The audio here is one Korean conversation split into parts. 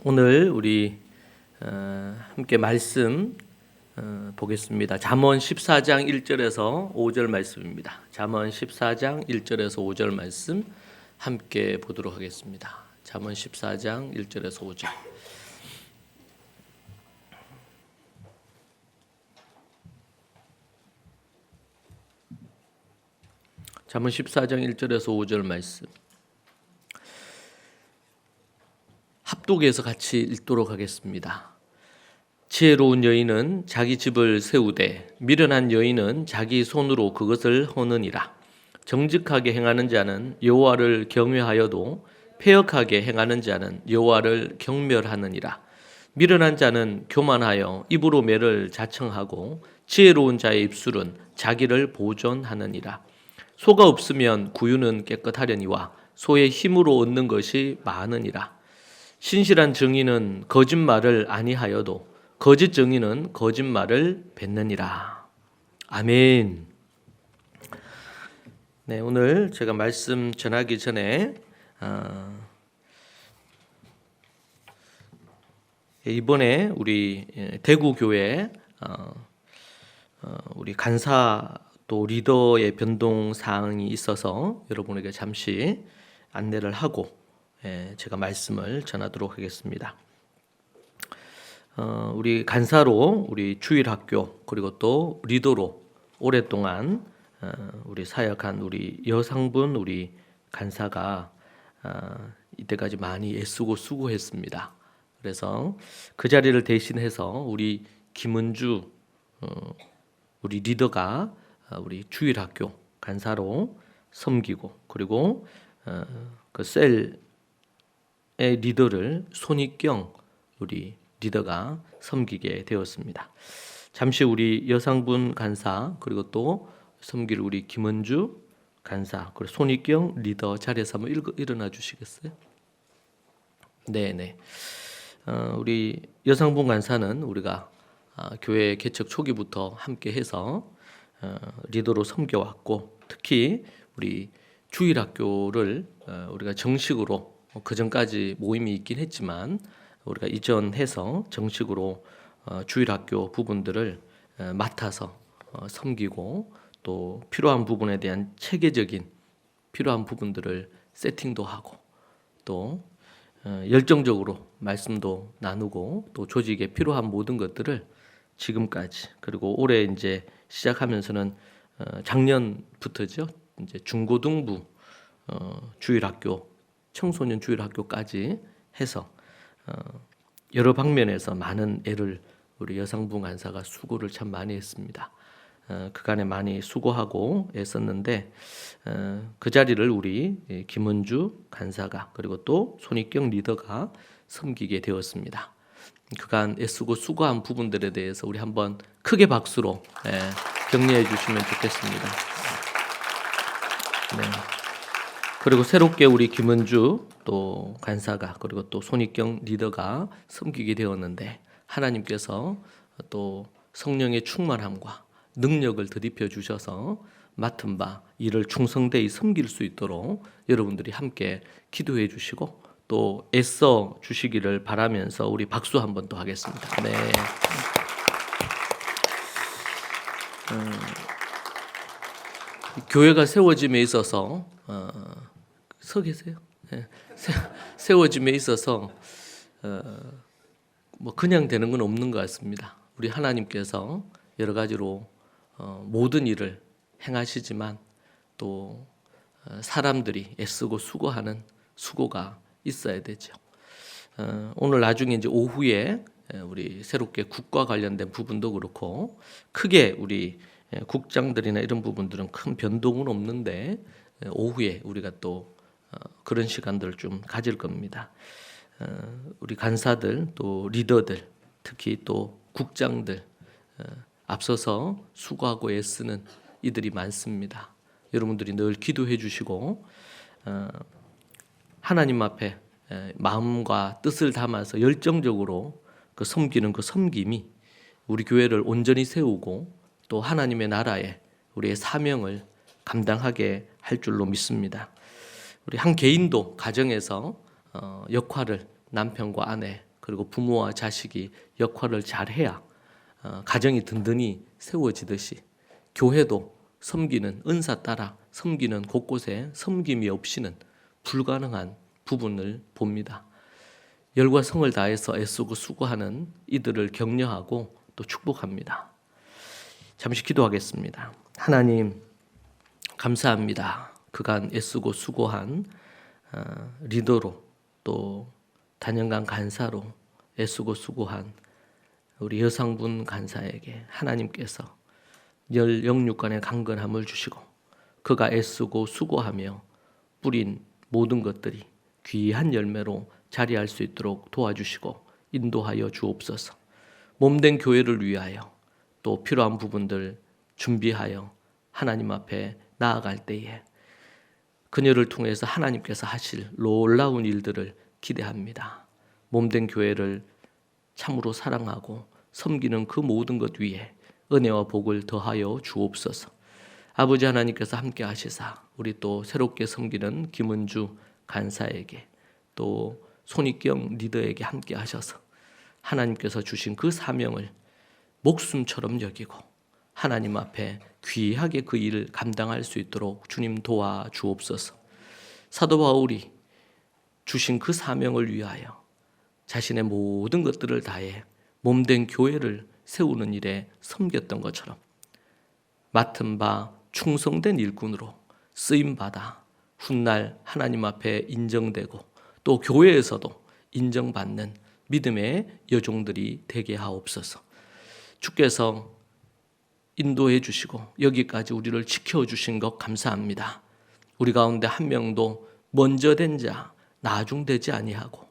오늘 우리 함께 말씀 보겠습니다. 잠언 14장 1절에서 5절 말씀입니다. 잠언 14장 1절에서 5절 말씀 함께 보도록 하겠습니다. 잠언 14장 1절에서 5절. 잠언 14장 1절에서 5절 말씀 합독해서 같이 읽도록 하겠습니다. 지혜로운 여인은 자기 집을 세우되 미련한 여인은 자기 손으로 그것을 허느니라. 정직하게 행하는 자는 여호와를 경외하여도 패역하게 행하는 자는 여호와를 경멸하느니라. 미련한 자는 교만하여 입으로 매를 자청하고 지혜로운 자의 입술은 자기를 보존하느니라. 소가 없으면 구유는 깨끗하려니와 소의 힘으로 얻는 것이 많으니라. 신실한 증인은 거짓말을 아니하여도 거짓 증인은 거짓말을 뱉느니라. 아멘. 네, 오늘 제가 말씀 전하기 전에 이번에 우리 대구 교회 우리 간사 또 리더의 변동 사항이 있어서 여러분에게 잠시 안내를 하고 제가 말씀을 전하도록 하겠습니다. 우리 간사로 우리 주일학교 그리고 또 리더로 오랫동안 우리 사역한 우리 여상분 우리 간사가 이때까지 많이 애쓰고 수고했습니다. 그래서 그 자리를 대신해서 우리 김은주 우리 리더가 우리 주일학교 간사로 섬기고 그리고 그 셀의 리더를 손익경 우리 리더가 섬기게 되었습니다. 잠시 우리 여상분 간사 그리고 또 섬길 우리 김은주 간사 그리고 손익경 리더 자리에서 한번 일어나 주시겠어요? 네네. 우리 여상분 간사는 우리가 교회 개척 초기부터 함께해서 리더로 섬겨왔고 특히 우리 주일학교를 우리가 정식으로 그 전까지 모임이 있긴 했지만 우리가 이전해서 정식으로 주일학교 부분들을 맡아서 섬기고 또 필요한 부분에 대한 체계적인 필요한 부분들을 세팅도 하고 또 열정적으로 말씀도 나누고 또 조직에 필요한 모든 것들을 지금까지 그리고 올해 이제 시작하면서는 작년부터죠. 이제 중고등부 주일학교 청소년 주일학교까지 해서 여러 방면에서 많은 애를 우리 여상분 간사가 수고를 참 많이 했습니다. 그간에 많이 수고하고 애썼는데 그 자리를 우리 김은주 간사가 그리고 또 손익경 리더가 섬기게 되었습니다. 그간 애쓰고 수고한 부분들에 대해서 우리 한번 크게 박수로 격려해 주시면 좋겠습니다. 네. 그리고 새롭게 우리 김은주 또 간사가 그리고 또 손익경 리더가 섬기게 되었는데 하나님께서 또 성령의 충만함과 능력을 더입혀 주셔서 맡은 바 일을 충성되이 섬길 수 있도록 여러분들이 함께 기도해 주시고 또 애써 주시기를 바라면서 우리 박수 한 번 더 하겠습니다. 네. 교회가 세워짐에 있어서 서 계세요. 네. 세워짐에 있어서 뭐 그냥 되는 건 없는 것 같습니다. 우리 하나님께서 여러 가지로 모든 일을 행하시지만 또 사람들이 애쓰고 수고하는 수고가 있어야 되죠. 오늘 나중에 이제 오후에 우리 새롭게 국과 관련된 부분도 그렇고 크게 우리 국장들이나 이런 부분들은 큰 변동은 없는데 오후에 우리가 또 그런 시간들을 좀 가질 겁니다. 우리 간사들 또 리더들 특히 또 국장들 앞서서 수고하고 애쓰는 이들이 많습니다. 여러분들이 늘 기도해 주시고 하나님 앞에 마음과 뜻을 담아서 열정적으로 그 섬기는 그 섬김이 우리 교회를 온전히 세우고 또 하나님의 나라에 우리의 사명을 감당하게 할 줄로 믿습니다. 우리 한 개인도 가정에서 역할을 남편과 아내 그리고 부모와 자식이 역할을 잘해야 가정이 든든히 세워지듯이 교회도 섬기는 은사 따라 섬기는 곳곳에 섬김이 없이는 불가능한 부분을 봅니다. 열과 성을 다해서 애쓰고 수고하는 이들을 격려하고 또 축복합니다. 잠시 기도하겠습니다. 하나님 감사합니다. 그간 애쓰고 수고한 리더로 또 단연간 간사로 애쓰고 수고한 우리 여성분 간사에게 하나님께서 열 영육간의 강건함을 주시고 그가 애쓰고 수고하며 뿌린 모든 것들이 귀한 열매로 자리할 수 있도록 도와주시고 인도하여 주옵소서. 몸된 교회를 위하여 또 필요한 부분들 준비하여 하나님 앞에 나아갈 때에 그녀를 통해서 하나님께서 하실 놀라운 일들을 기대합니다. 몸된 교회를 참으로 사랑하고 섬기는 그 모든 것 위에 은혜와 복을 더하여 주옵소서. 아버지 하나님께서 함께 하시사 우리 또 새롭게 섬기는 김은주 간사에게 또 손익경 리더에게 함께 하셔서 하나님께서 주신 그 사명을 목숨처럼 여기고 하나님 앞에 귀하게 그 일을 감당할 수 있도록 주님 도와주옵소서. 사도 바울이 주신 그 사명을 위하여 자신의 모든 것들을 다해 몸된 교회를 세우는 일에 섬겼던 것처럼 맡은 바 충성된 일꾼으로 쓰임받아 훗날 하나님 앞에 인정되고 또 교회에서도 인정받는 믿음의 여종들이 되게 하옵소서. 주께서 인도해 주시고 여기까지 우리를 지켜주신 것 감사합니다. 우리 가운데 한 명도 먼저 된 자 나중되지 아니하고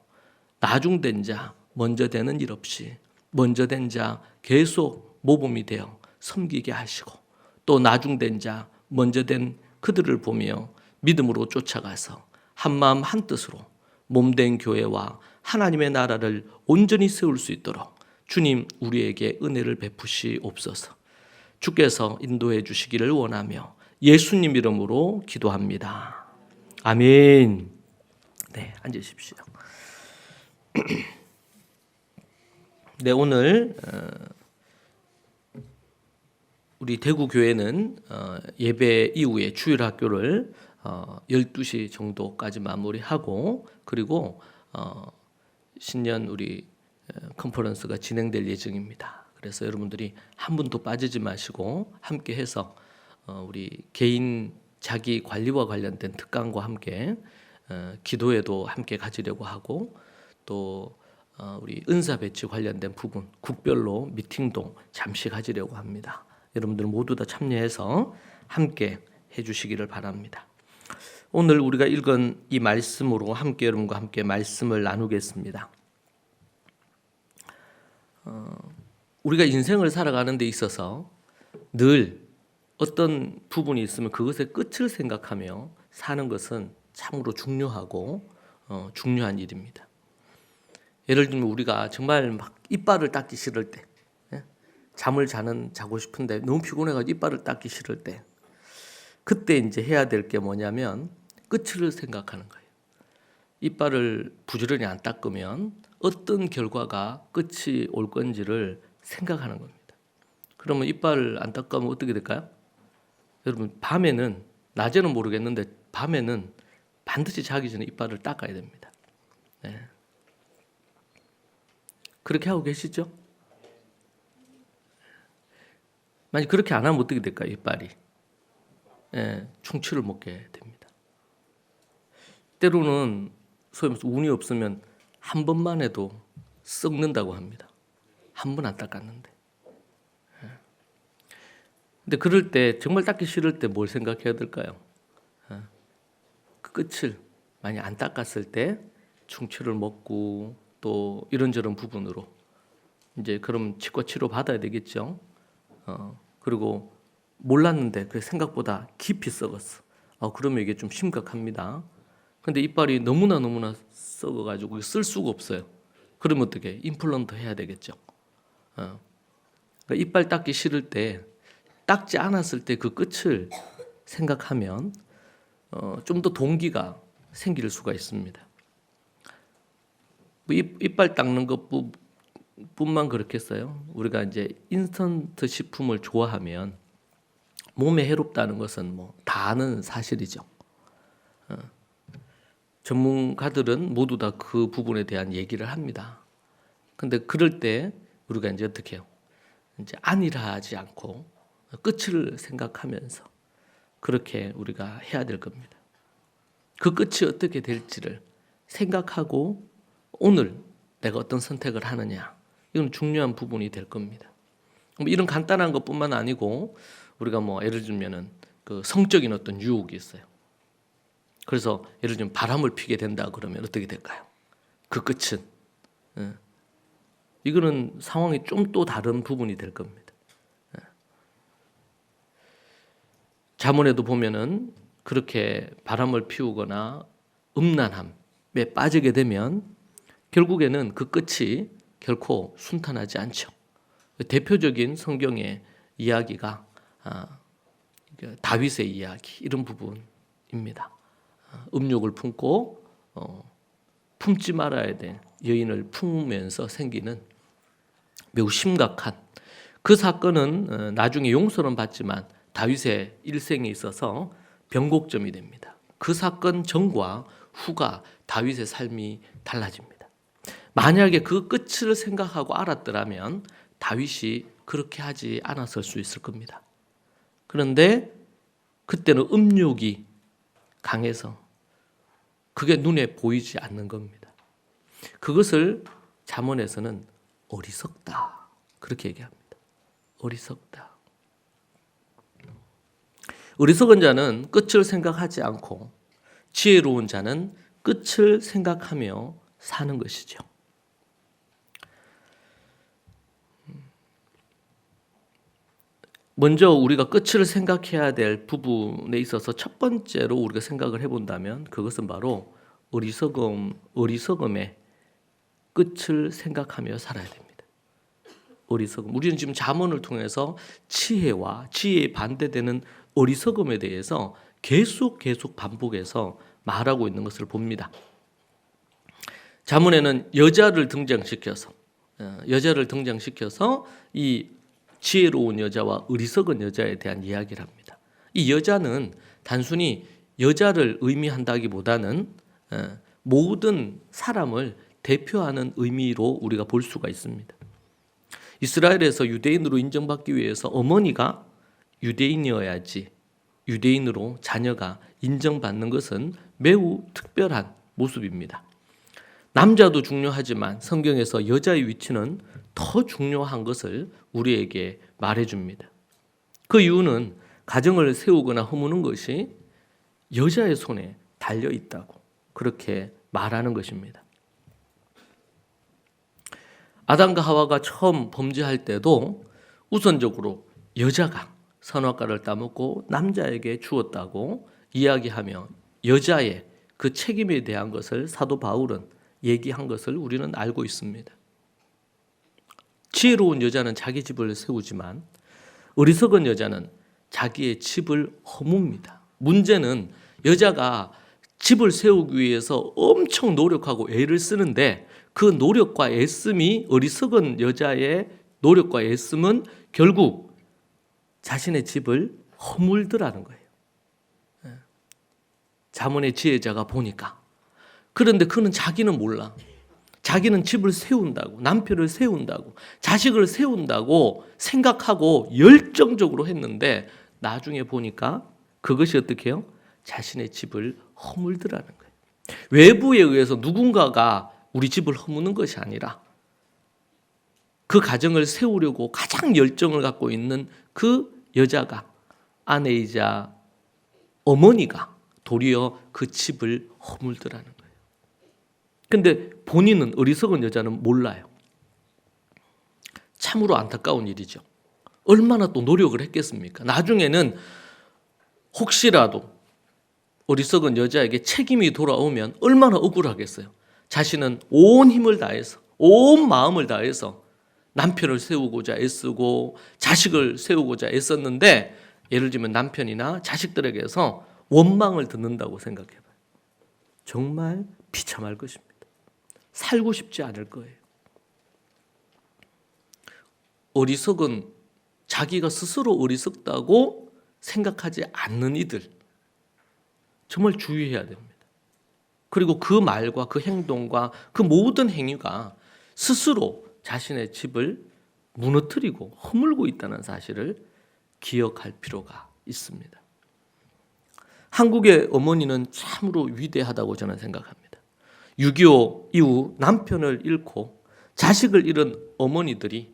나중된 자 먼저 되는 일 없이 먼저 된 자 계속 모범이 되어 섬기게 하시고 또 나중된 자 먼저 된 그들을 보며 믿음으로 쫓아가서 한마음 한뜻으로 몸된 교회와 하나님의 나라를 온전히 세울 수 있도록 주님 우리에게 은혜를 베푸시옵소서. 주께서 인도해 주시기를 원하며 예수님 이름으로 기도합니다. 아멘. 네, 앉으십시오. 네, 오늘 우리 대구교회는 예배 이후에 주일학교를 12시 정도까지 마무리하고 그리고 신년 우리 컨퍼런스가 진행될 예정입니다. 그래서 여러분들이 한 분도 빠지지 마시고 함께 해서 우리 개인 자기 관리와 관련된 특강과 함께 기도회도 함께 가지려고 하고 또 우리 은사 배치 관련된 부분 국별로 미팅도 잠시 가지려고 합니다. 여러분들 모두 다 참여해서 함께 해주시기를 바랍니다. 오늘 우리가 읽은 이 말씀으로 함께 여러분과 함께 말씀을 나누겠습니다. 우리가 인생을 살아가는 데 있어서 늘 어떤 부분이 있으면 그것의 끝을 생각하며 사는 것은 참으로 중요하고 중요한 일입니다. 예를 들면 우리가 정말 막 이빨을 닦기 싫을 때, 잠을 자고 싶은데 너무 피곤해가지고 이빨을 닦기 싫을 때, 그때 이제 해야 될 게 뭐냐면 끝을 생각하는 거예요. 이빨을 부지런히 안 닦으면 어떤 결과가 끝이 올 건지를 생각하는 겁니다. 그러면 이빨을 안 닦으면 어떻게 될까요? 여러분 밤에는 낮에는 모르겠는데 밤에는 반드시 자기 전에 이빨을 닦아야 됩니다. 네. 그렇게 하고 계시죠? 만약 그렇게 안 하면 어떻게 될까요? 이빨이 충치를 먹게 됩니다. 때로는 소위 말해서 운이 없으면 한 번만 해도 썩는다고 합니다. 한 번 안 닦았는데. 근데 그럴 때 정말 닦기 싫을 때 뭘 생각해야 될까요? 그 끝을 많이 안 닦았을 때 충치를 먹고 또 이런저런 부분으로 이제 그럼 치과 치료 받아야 되겠죠. 그리고 몰랐는데 그 생각보다 깊이 썩었어. 그러면 이게 좀 심각합니다. 근데 이빨이 너무나 썩어가지고 쓸 수가 없어요. 그러면 어떻게? 임플란트 해야 되겠죠. 그러니까 이빨 닦기 싫을 때 닦지 않았을 때 그 끝을 생각하면 좀 더 동기가 생길 수가 있습니다. 이빨 닦는 것뿐만 그렇겠어요? 우리가 이제 인스턴트 식품을 좋아하면 몸에 해롭다는 것은 뭐 다 아는 사실이죠. 전문가들은 모두 다 그 부분에 대한 얘기를 합니다. 근데 그럴 때 우리가 이제 어떻게 해요? 이제 안일하지 않고 끝을 생각하면서 그렇게 우리가 해야 될 겁니다. 그 끝이 어떻게 될지를 생각하고 오늘 내가 어떤 선택을 하느냐, 이건 중요한 부분이 될 겁니다. 이런 간단한 것뿐만 아니고 우리가 뭐 예를 들면은 그 성적인 어떤 유혹이 있어요. 그래서 예를 들면 바람을 피게 된다 그러면 어떻게 될까요? 그 끝은 이거는 상황이 좀 또 다른 부분이 될 겁니다. 잠언에도 보면은 그렇게 바람을 피우거나 음란함에 빠지게 되면 결국에는 그 끝이 결코 순탄하지 않죠. 대표적인 성경의 이야기가 다윗의 이야기, 이런 부분입니다. 음욕을 품고 품지 말아야 될 여인을 품으면서 생기는 매우 심각한 그 사건은 나중에 용서는 받지만 다윗의 일생에 있어서 변곡점이 됩니다. 그 사건 전과 후가 다윗의 삶이 달라집니다. 만약에 그 끝을 생각하고 알았더라면 다윗이 그렇게 하지 않았을 수 있을 겁니다. 그런데 그때는 음욕이 강해서 그게 눈에 보이지 않는 겁니다. 그것을 잠언에서는 어리석다, 그렇게 얘기합니다. 어리석다. 어리석은 자는 끝을 생각하지 않고 지혜로운 자는 끝을 생각하며 사는 것이죠. 먼저 우리가 끝을 생각해야 될 부분에 있어서 첫 번째로 우리가 생각을 해본다면 그것은 바로 어리석음의 끝을 생각하며 살아야 됩니다. 어리석음. 우리는 지금 잠언을 통해서 지혜와 지혜에 반대되는 어리석음에 대해서 계속 반복해서 말하고 있는 것을 봅니다. 잠언에는 여자를 등장시켜서 이 지혜로운 여자와 어리석은 여자에 대한 이야기를 합니다. 이 여자는 단순히 여자를 의미한다기보다는 모든 사람을 대표하는 의미로 우리가 볼 수가 있습니다. 이스라엘에서 유대인으로 인정받기 위해서 어머니가 유대인이어야지 유대인으로 자녀가 인정받는 것은 매우 특별한 모습입니다. 남자도 중요하지만 성경에서 여자의 위치는 더 중요한 것을 우리에게 말해줍니다. 그 이유는 가정을 세우거나 허무는 것이 여자의 손에 달려 있다고 그렇게 말하는 것입니다. 아담과 하와가 처음 범죄할 때도 우선적으로 여자가 선악과를 따먹고 남자에게 주었다고 이야기하며 여자의 그 책임에 대한 것을 사도 바울은 얘기한 것을 우리는 알고 있습니다. 지혜로운 여자는 자기 집을 세우지만 어리석은 여자는 자기의 집을 허뭅니다. 문제는 여자가 집을 세우기 위해서 엄청 노력하고 애를 쓰는데 그 노력과 애씀이 어리석은 여자의 노력과 애씀은 결국 자신의 집을 허물더라는 거예요. 잠언의 지혜자가 보니까. 그런데 그는 자기는 몰라. 자기는 집을 세운다고, 남편을 세운다고, 자식을 세운다고 생각하고 열정적으로 했는데 나중에 보니까 그것이 어떻게 해요? 자신의 집을 허물더라는 거예요. 외부에 의해서 누군가가 우리 집을 허무는 것이 아니라 그 가정을 세우려고 가장 열정을 갖고 있는 그 여자가 아내이자 어머니가 도리어 그 집을 허물더라는 거예요. 근데 본인은 어리석은 여자는 몰라요. 참으로 안타까운 일이죠. 얼마나 또 노력을 했겠습니까? 나중에는 혹시라도 어리석은 여자에게 책임이 돌아오면 얼마나 억울하겠어요. 자신은 온 힘을 다해서 온 마음을 다해서 남편을 세우고자 애쓰고 자식을 세우고자 애썼는데 예를 들면 남편이나 자식들에게서 원망을 듣는다고 생각해봐요. 정말 비참할 것입니다. 살고 싶지 않을 거예요. 어리석은, 자기가 스스로 어리석다고 생각하지 않는 이들, 정말 주의해야 됩니다. 그리고 그 말과 그 행동과 그 모든 행위가 스스로 자신의 집을 무너뜨리고 허물고 있다는 사실을 기억할 필요가 있습니다. 한국의 어머니는 참으로 위대하다고 저는 생각합니다. 6.25 이후 남편을 잃고 자식을 잃은 어머니들이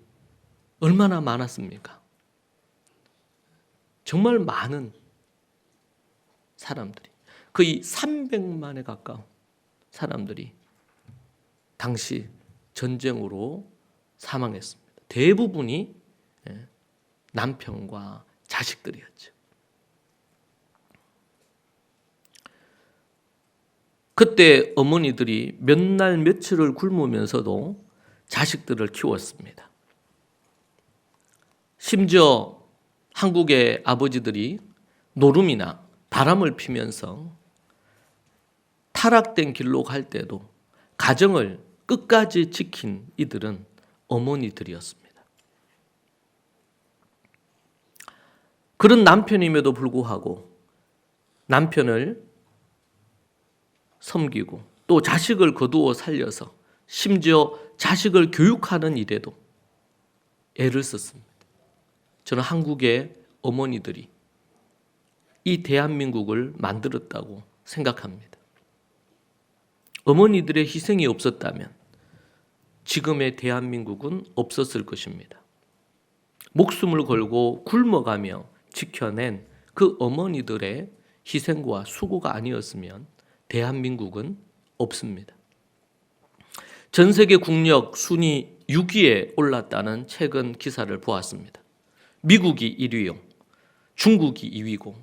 얼마나 많았습니까? 정말 많은 사람들이, 거의 300만에 가까운 사람들이 당시 전쟁으로 사망했습니다. 대부분이 남편과 자식들이었죠. 그때 어머니들이 몇 날 며칠을 굶으면서도 자식들을 키웠습니다. 심지어 한국의 아버지들이 노름이나 바람을 피면서 타락된 길로 갈 때도 가정을 끝까지 지킨 이들은 어머니들이었습니다. 그런 남편임에도 불구하고 남편을 섬기고 또 자식을 거두어 살려서 심지어 자식을 교육하는 일에도 애를 썼습니다. 저는 한국의 어머니들이 이 대한민국을 만들었다고 생각합니다. 어머니들의 희생이 없었다면 지금의 대한민국은 없었을 것입니다. 목숨을 걸고 굶어가며 지켜낸 그 어머니들의 희생과 수고가 아니었으면 대한민국은 없습니다. 전 세계 국력 순위 6위에 올랐다는 최근 기사를 보았습니다. 미국이 1위요, 중국이 2위고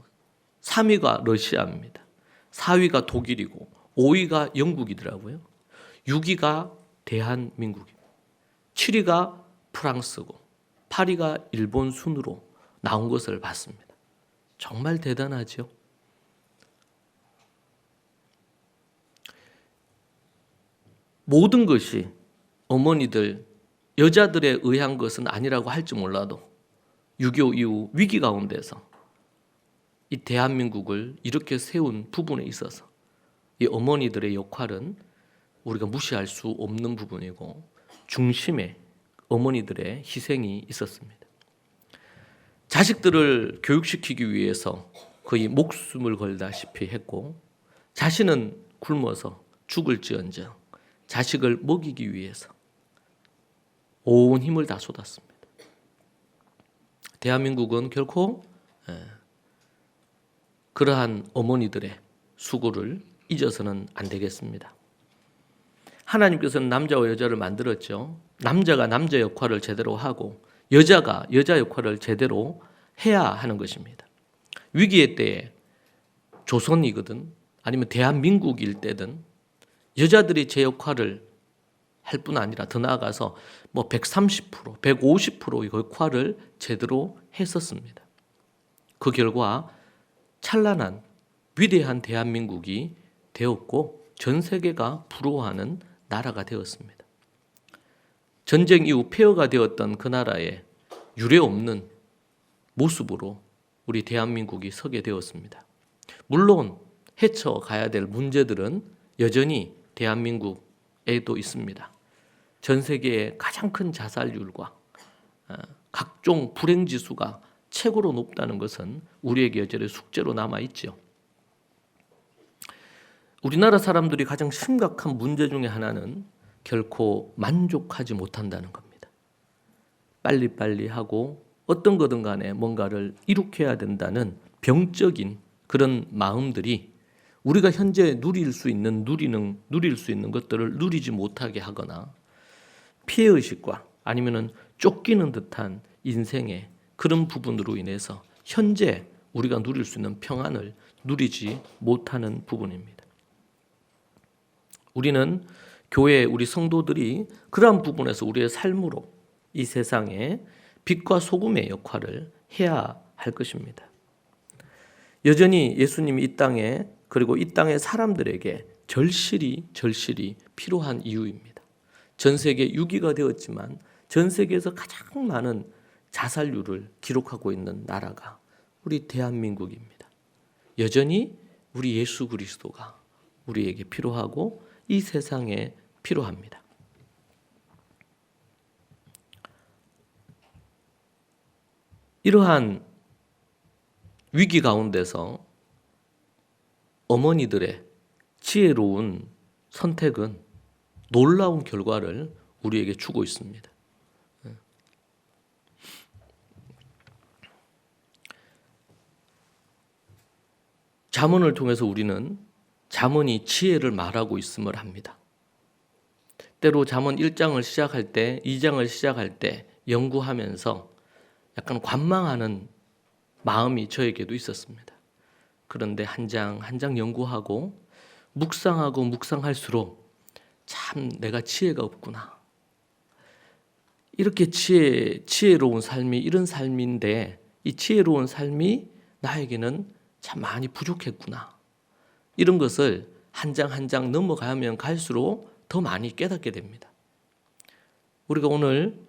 3위가 러시아입니다. 4위가 독일이고 5위가 영국이더라고요. 6위가 대한민국입니다. 7위가 프랑스고 8위가 일본 순으로 나온 것을 봤습니다. 정말 대단하죠. 모든 것이 어머니들, 여자들에 의한 것은 아니라고 할지 몰라도 6.25 이후 위기 가운데서 이 대한민국을 이렇게 세운 부분에 있어서 이 어머니들의 역할은 우리가 무시할 수 없는 부분이고 중심에 어머니들의 희생이 있었습니다. 자식들을 교육시키기 위해서 거의 목숨을 걸다시피 했고 자신은 굶어서 죽을지언정 자식을 먹이기 위해서 온 힘을 다 쏟았습니다. 대한민국은 결코 그러한 어머니들의 수고를 잊어서는 안 되겠습니다. 하나님께서는 남자와 여자를 만들었죠. 남자가 남자 역할을 제대로 하고 여자가 여자 역할을 제대로 해야 하는 것입니다. 위기의 때에 조선이거든 아니면 대한민국일 때든 여자들이 제 역할을 할 뿐 아니라 더 나아가서 130%, 150%의 역할을 제대로 했었습니다. 그 결과 찬란한 위대한 대한민국이 되었고 전 세계가 부러워하는 나라가 되었습니다. 전쟁 이후 폐허가 되었던 그 나라에 유례 없는 모습으로 우리 대한민국이 서게 되었습니다. 물론 헤쳐가야 될 문제들은 여전히 대한민국에도 있습니다. 전 세계의 가장 큰 자살률과 각종 불행지수가 최고로 높다는 것은 우리에게 여전히 숙제로 남아있죠. 우리나라 사람들이 가장 심각한 문제 중에 하나는 결코 만족하지 못한다는 겁니다. 빨리빨리 하고 어떤 거든 간에 뭔가를 이룩해야 된다는 병적인 그런 마음들이 우리가 현재 누릴 수 있는 것들을 누리지 못하게 하거나 피해의식과 아니면은 쫓기는 듯한 인생의 그런 부분으로 인해서 현재 우리가 누릴 수 있는 평안을 누리지 못하는 부분입니다. 우리는 교회 우리 성도들이 그러한 부분에서 우리의 삶으로 이 세상에 빛과 소금의 역할을 해야 할 것입니다. 여전히 예수님이 이 땅에 그리고 이 땅의 사람들에게 절실히 필요한 이유입니다. 전 세계 6위가 되었지만 전 세계에서 가장 많은 자살률을 기록하고 있는 나라가 우리 대한민국입니다. 여전히 우리 예수 그리스도가 우리에게 필요하고 이 세상에 필요합니다. 이러한 위기 가운데서 어머니들의 지혜로운 선택은 놀라운 결과를 우리에게 주고 있습니다. 잠언을 통해서 우리는 잠언이 지혜를 말하고 있음을 합니다. 때로 잠언 1장을 시작할 때, 2장을 시작할 때 연구하면서 약간 관망하는 마음이 저에게도 있었습니다. 그런데 한 장 한 장 연구하고 묵상할수록 참 내가 지혜가 없구나. 이렇게 지혜로운 삶이 이런 삶인데 이 지혜로운 삶이 나에게는 참 많이 부족했구나. 이런 것을 한 장 한 장 넘어가면 갈수록 더 많이 깨닫게 됩니다. 우리가 오늘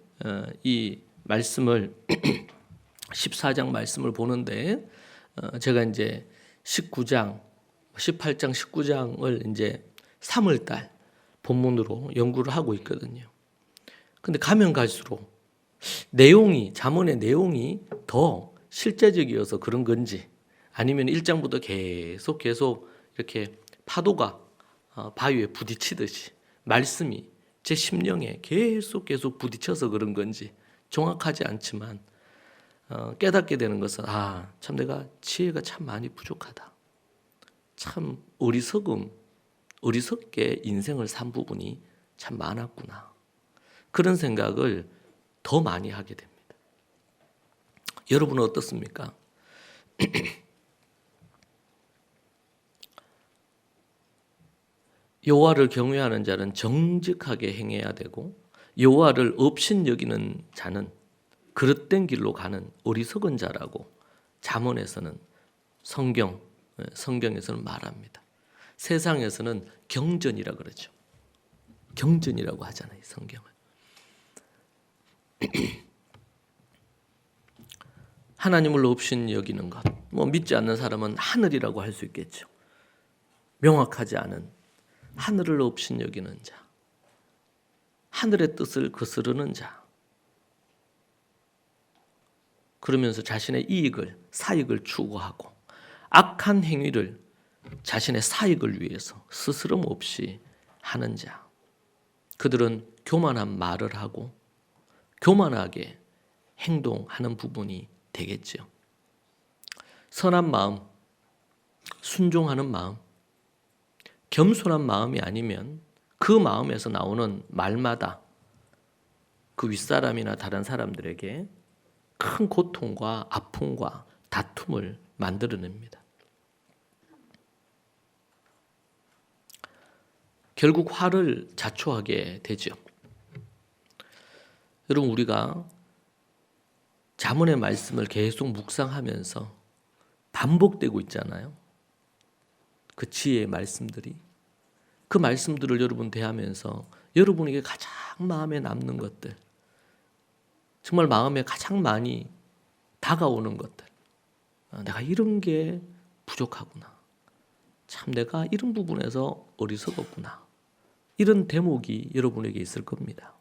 이 말씀을 14장 말씀을 보는데 제가 이제 18장, 19장을 이제 3월달 본문으로 연구를 하고 있거든요. 근데 가면 갈수록 잠언의 내용이 더 실제적이어서 그런 건지 아니면 1장부터 계속 이렇게 파도가 바위에 부딪히듯이 말씀이 제 심령에 계속 부딪혀서 그런 건지 정확하지 않지만 깨닫게 되는 것은 참 내가 지혜가 참 많이 부족하다. 참 어리석게 인생을 산 부분이 참 많았구나. 그런 생각을 더 많이 하게 됩니다. 여러분은 어떻습니까? 여호와를 경외하는 자는 정직하게 행해야 되고 여호와를 업신여기는 자는 그릇된 길로 가는 어리석은 자라고 잠언에서는 성경에서는 말합니다. 세상에서는 경전이라 그러죠. 경전이라고 하잖아요, 성경을. 하나님을 업신여기는 것, 믿지 않는 사람은 하늘이라고 할 수 있겠죠. 명확하지 않은 하늘을 업신여기는 자, 하늘의 뜻을 거스르는 자, 그러면서 자신의 사익을 추구하고 악한 행위를 자신의 사익을 위해서 스스럼 없이 하는 자, 그들은 교만한 말을 하고 교만하게 행동하는 부분이 되겠죠. 선한 마음, 순종하는 마음, 겸손한 마음이 아니면 그 마음에서 나오는 말마다 그 윗사람이나 다른 사람들에게 큰 고통과 아픔과 다툼을 만들어냅니다. 결국 화를 자초하게 되죠. 여러분, 우리가 잠언의 말씀을 계속 묵상하면서 반복되고 있잖아요. 그 지혜의 말씀들이. 그 말씀들을 여러분 대하면서 여러분에게 가장 마음에 남는 것들, 정말 마음에 가장 많이 다가오는 것들, 내가 이런 게 부족하구나, 참 내가 이런 부분에서 어리석었구나, 이런 대목이 여러분에게 있을 겁니다.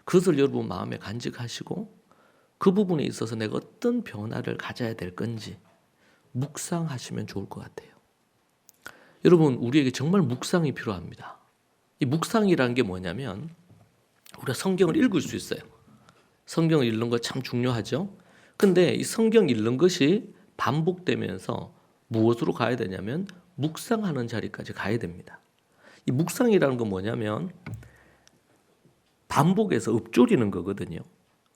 그것을 여러분 마음에 간직하시고 그 부분에 있어서 내가 어떤 변화를 가져야 될 건지 묵상하시면 좋을 것 같아요. 여러분, 우리에게 정말 묵상이 필요합니다. 이 묵상이라는 게 뭐냐면 우리가 성경을 읽을 수 있어요. 성경을 읽는 거 참 중요하죠. 근데 이 성경 읽는 것이 반복되면서 무엇으로 가야 되냐면 묵상하는 자리까지 가야 됩니다. 이 묵상이라는 건 뭐냐면 반복해서 읊조리는 거거든요.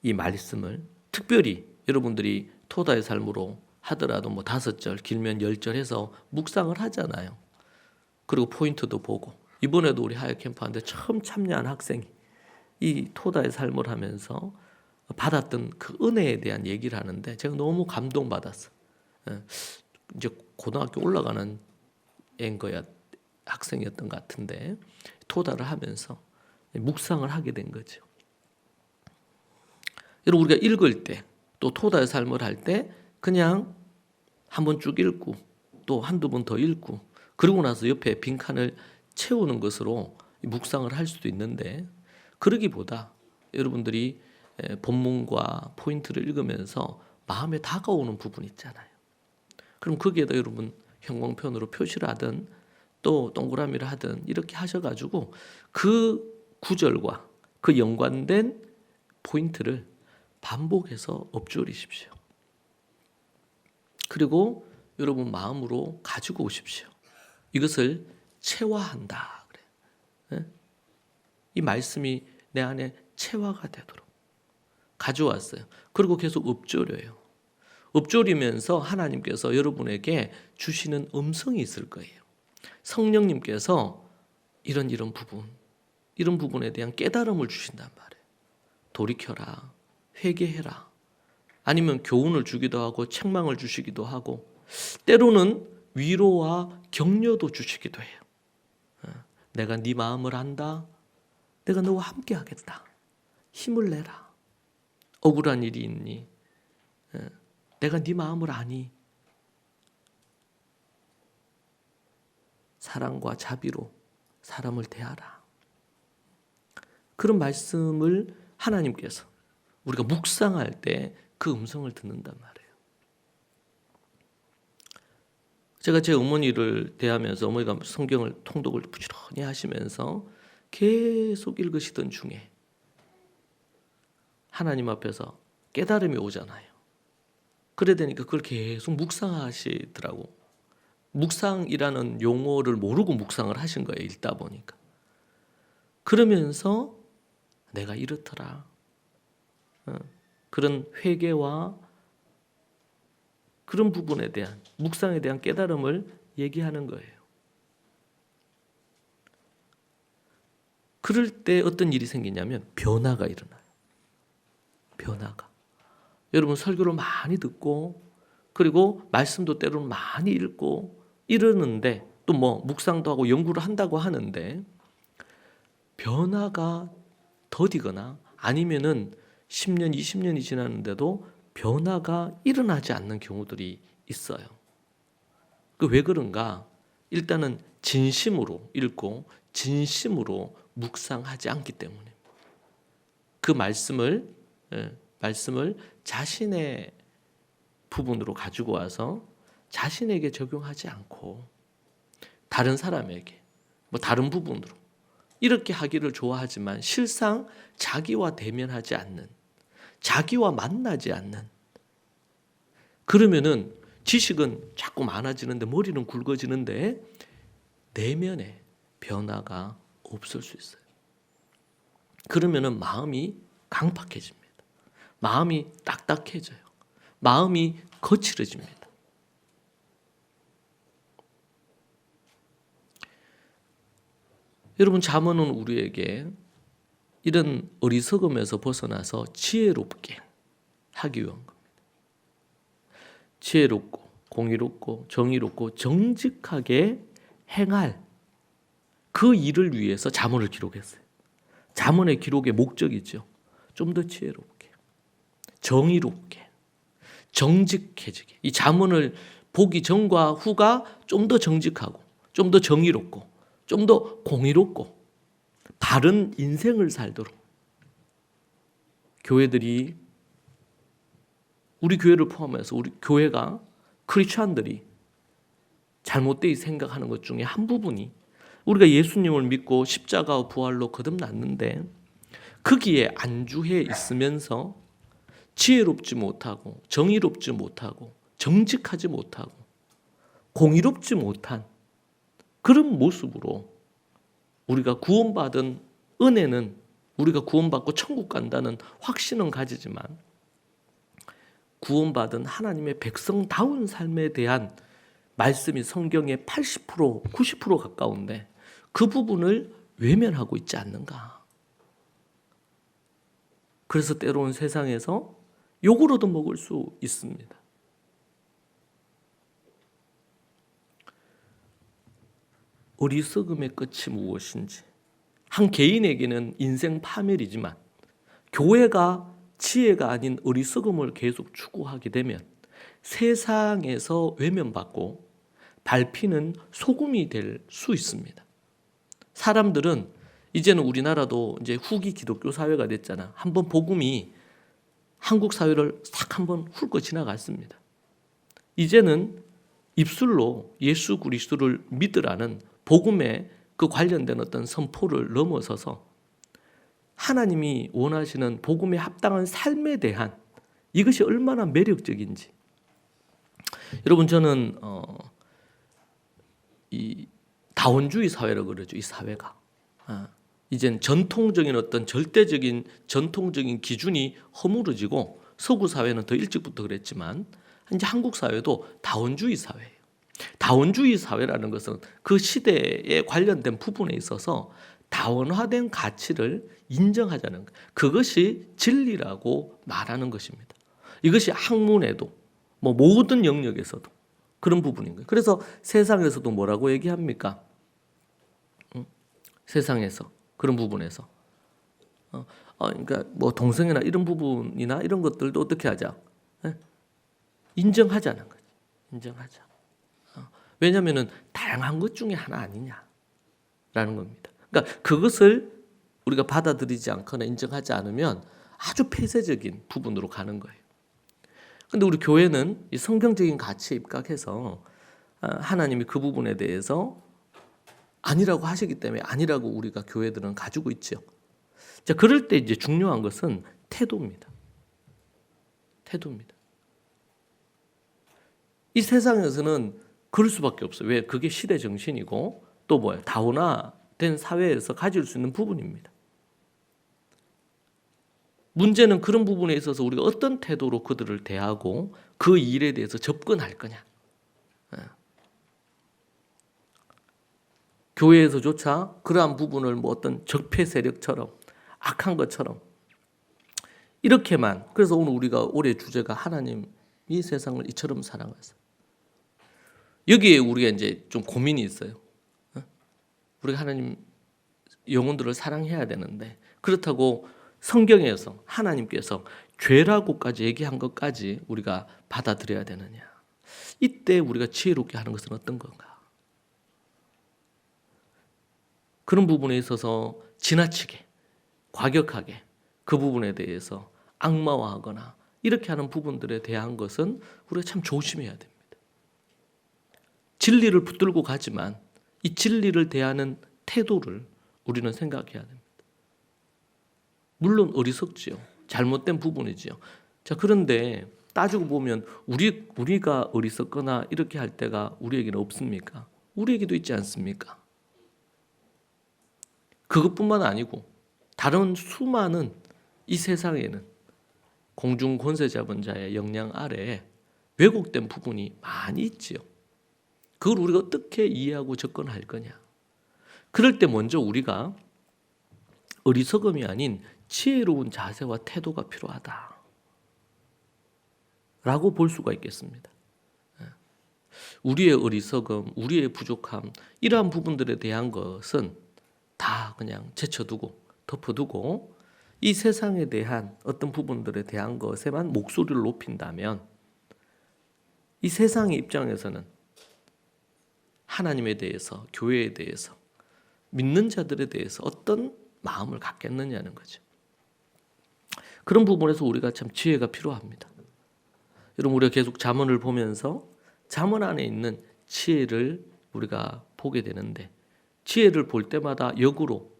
이 말씀을 특별히 여러분들이 토다의 삶으로 하더라도 5절 길면 10절 해서 묵상을 하잖아요. 그리고 포인트도 보고, 이번에도 우리 하역 캠프하는데 처음 참여한 학생이 이 토다의 삶을 하면서 받았던 그 은혜에 대한 얘기를 하는데 제가 너무 감동받았어요. 이제 고등학교 올라가는 학생이었던 것 같은데 토다를 하면서 묵상을 하게 된 거죠. 여러분 우리가 읽을 때 또 토다의 삶을 할 때 그냥 한 번 쭉 읽고 또 한두 번 더 읽고 그러고 나서 옆에 빈칸을 채우는 것으로 묵상을 할 수도 있는데 그러기보다 여러분들이 본문과 포인트를 읽으면서 마음에 다가오는 부분이 있잖아요. 그럼 거기에다 여러분 형광펜으로 표시를 하든 또 동그라미를 하든 이렇게 하셔가지고 그 구절과 그 연관된 포인트를 반복해서 엎조리십시오. 그리고 여러분 마음으로 가지고 오십시오. 이것을 체화한다. 그래. 이 말씀이 내 안에 체화가 되도록 가져왔어요. 그리고 계속 엎조려요. 엎조리면서 하나님께서 여러분에게 주시는 음성이 있을 거예요. 성령님께서 이런 부분에 대한 깨달음을 주신단 말이에요. 돌이켜라, 회개해라. 아니면 교훈을 주기도 하고 책망을 주시기도 하고 때로는 위로와 격려도 주시기도 해요. 내가 네 마음을 안다. 내가 너와 함께 하겠다. 힘을 내라. 억울한 일이 있니? 내가 네 마음을 아니. 사랑과 자비로 사람을 대하라. 그런 말씀을 하나님께서 우리가 묵상할 때 그 음성을 듣는단 말이에요. 제가 제 어머니를 대하면서 어머니가 성경을 통독을 부지런히 하시면서 계속 읽으시던 중에 하나님 앞에서 깨달음이 오잖아요. 그래 되니까 그걸 계속 묵상하시더라고. 묵상이라는 용어를 모르고 묵상을 하신 거예요. 읽다 보니까. 그러면서 내가 이렇더라. 그런 회개와 그런 부분에 대한 묵상에 대한 깨달음을 얘기하는 거예요. 그럴 때 어떤 일이 생기냐면 변화가 일어나요. 변화가. 여러분 설교를 많이 듣고 그리고 말씀도 때로는 많이 읽고 이러는데 또 뭐 묵상도 하고 연구를 한다고 하는데 변화가 더디거나 아니면은 10년, 20년이 지났는데도 변화가 일어나지 않는 경우들이 있어요. 그 왜 그런가? 일단은 진심으로 읽고 진심으로 묵상하지 않기 때문에 그 말씀을 자신의 부분으로 가지고 와서 자신에게 적용하지 않고 다른 사람에게 뭐 다른 부분으로 이렇게 하기를 좋아하지만 실상 자기와 대면하지 않는 자기와 만나지 않는 그러면은 지식은 자꾸 많아지는데 머리는 굵어지는데 내면에 변화가 없을 수 있어요. 그러면은 마음이 강팍해집니다. 마음이 딱딱해져요. 마음이 거칠어집니다. 여러분 잠언은 우리에게 이런 어리석음에서 벗어나서 지혜롭게 하기 위한 겁니다. 지혜롭고 공의롭고 정의롭고 정직하게 행할 그 일을 위해서 잠언을 기록했어요. 잠언의 기록의 목적이죠. 좀 더 지혜롭게, 정의롭게, 정직해지게. 이 잠언을 보기 전과 후가 좀 더 정직하고 좀 더 정의롭고 좀 더 공의롭고 바른 인생을 살도록 교회들이 우리 교회를 포함해서 우리 교회가 크리스찬들이 잘못되게 생각하는 것 중에 한 부분이 우리가 예수님을 믿고 십자가와 부활로 거듭났는데 거기에 안주해 있으면서 지혜롭지 못하고 정의롭지 못하고 정직하지 못하고 공의롭지 못한 그런 모습으로 우리가 구원받은 은혜는 우리가 구원받고 천국 간다는 확신은 가지지만 구원받은 하나님의 백성다운 삶에 대한 말씀이 성경의 80%, 90% 가까운데 그 부분을 외면하고 있지 않는가. 그래서 때로는 세상에서 욕을 얻어먹을 수 있습니다. 어리석음의 끝이 무엇인지, 한 개인에게는 인생 파멸이지만 교회가 지혜가 아닌 어리석음을 계속 추구하게 되면 세상에서 외면받고 밟히는 소금이 될 수 있습니다. 사람들은 이제는 우리나라도 이제 후기 기독교 사회가 됐잖아. 한번 복음이 한국 사회를 싹 한번 훑고 지나갔습니다. 이제는 입술로 예수 그리스도를 믿으라는 복음에 그 관련된 어떤 선포를 넘어서서 하나님이 원하시는 복음에 합당한 삶에 대한 이것이 얼마나 매력적인지. 여러분, 저는 이 다원주의 사회라고 그러죠. 이 사회가 이젠 전통적인 어떤 절대적인 전통적인 기준이 허물어지고, 서구 사회는 더 일찍부터 그랬지만 이제 한국 사회도 다원주의 사회예요. 다원주의 사회라는 것은 그 시대에 관련된 부분에 있어서 다원화된 가치를 인정하자는 것, 그것이 진리라고 말하는 것입니다. 이것이 학문에도 모든 영역에서도 그런 부분인 거예요. 그래서 세상에서도 뭐라고 얘기합니까? 세상에서 그런 부분에서 그러니까 동성애나 이런 부분이나 이런 것들도 어떻게 하자? 인정하자는 거지. 인정하자. 왜냐하면은 다양한 것 중에 하나 아니냐라는 겁니다. 그러니까 그것을 우리가 받아들이지 않거나 인정하지 않으면 아주 폐쇄적인 부분으로 가는 거예요. 그런데 우리 교회는 이 성경적인 가치에 입각해서 하나님이 그 부분에 대해서 아니라고 하시기 때문에 아니라고 우리가 교회들은 가지고 있죠. 자, 그럴 때 이제 중요한 것은 태도입니다. 태도입니다. 이 세상에서는 그럴 수밖에 없어요. 왜? 그게 시대 정신이고 또 뭐예요? 다원화된 사회에서 가질 수 있는 부분입니다. 문제는 그런 부분에 있어서 우리가 어떤 태도로 그들을 대하고 그 일에 대해서 접근할 거냐. 교회에서조차 그러한 부분을 어떤 적폐 세력처럼 악한 것처럼 이렇게만. 그래서 오늘 우리가 올해 주제가 하나님이 세상을 이처럼 사랑하사. 여기에 우리가 이제 좀 고민이 있어요. 우리가 하나님 영혼들을 사랑해야 되는데, 그렇다고 성경에서 하나님께서 죄라고까지 얘기한 것까지 우리가 받아들여야 되느냐. 이때 우리가 지혜롭게 하는 것은 어떤 건가? 그런 부분에 있어서 지나치게 과격하게 그 부분에 대해서 악마화하거나 이렇게 하는 부분들에 대한 것은 우리가 참 조심해야 됩니다. 진리를 붙들고 가지만 이 진리를 대하는 태도를 우리는 생각해야 됩니다. 물론 어리석지요. 잘못된 부분이지요. 자, 그런데 따지고 보면 우리가 어리석거나 이렇게 할 때가 우리에게는 없습니까? 우리에게도 있지 않습니까? 그것뿐만 아니고 다른 수많은 이 세상에는 공중 권세 잡은 자의 영향 아래에 왜곡된 부분이 많이 있지요. 그걸 우리가 어떻게 이해하고 접근할 거냐. 그럴 때 먼저 우리가 어리석음이 아닌 지혜로운 자세와 태도가 필요하다 라고 볼 수가 있겠습니다. 우리의 어리석음, 우리의 부족함, 이러한 부분들에 대한 것은 다 그냥 제쳐두고 덮어두고 이 세상에 대한 어떤 부분들에 대한 것에만 목소리를 높인다면 이 세상의 입장에서는 하나님에 대해서, 교회에 대해서, 믿는 자들에 대해서 어떤 마음을 갖겠느냐는 거죠. 그런 부분에서 우리가 참 지혜가 필요합니다. 여러분, 우리가 계속 잠언을 보면서 잠언 안에 있는 지혜를 우리가 보게 되는데, 지혜를 볼 때마다 역으로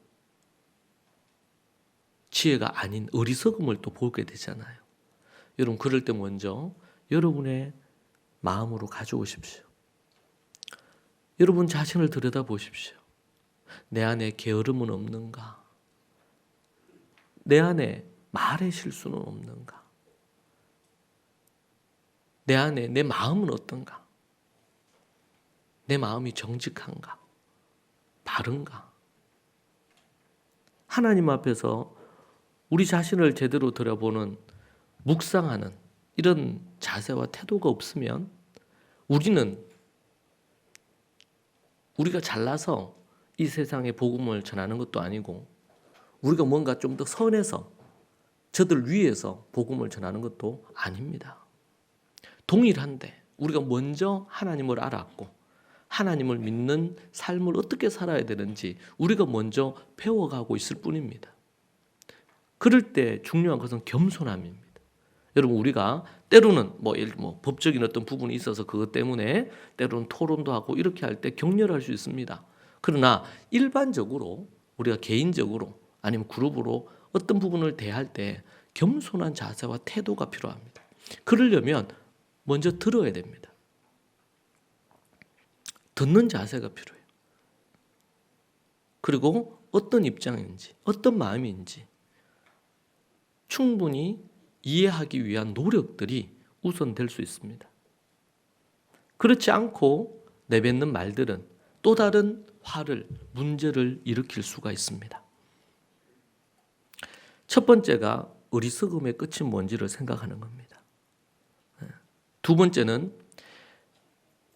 지혜가 아닌 어리석음을 또 보게 되잖아요. 여러분, 그럴 때 먼저 여러분의 마음으로 가져오십시오. 여러분 자신을 들여다보십시오. 내 안에 게으름은 없는가? 내 안에 말의 실수는 없는가? 내 안에 내 마음은 어떤가? 내 마음이 정직한가? 바른가? 하나님 앞에서 우리 자신을 제대로 들여보는, 묵상하는 이런 자세와 태도가 없으면 우리는 우리가 잘나서 이 세상에 복음을 전하는 것도 아니고 우리가 뭔가 좀 더 선해서 저들 위해서 복음을 전하는 것도 아닙니다. 동일한데 우리가 먼저 하나님을 알았고 하나님을 믿는 삶을 어떻게 살아야 되는지 우리가 먼저 배워가고 있을 뿐입니다. 그럴 때 중요한 것은 겸손함입니다. 여러분 우리가 때로는 법적인 어떤 부분이 있어서 그것 때문에 때로는 토론도 하고 이렇게 할 때 격렬할 수 있습니다. 그러나 일반적으로 우리가 개인적으로 아니면 그룹으로 어떤 부분을 대할 때 겸손한 자세와 태도가 필요합니다. 그러려면 먼저 들어야 됩니다. 듣는 자세가 필요해요. 그리고 어떤 입장인지 어떤 마음인지 충분히 이해하기 위한 노력들이 우선될 수 있습니다. 그렇지 않고 내뱉는 말들은 또 다른 화를, 문제를 일으킬 수가 있습니다. 첫 번째가 어리석음의 끝이 뭔지를 생각하는 겁니다. 두 번째는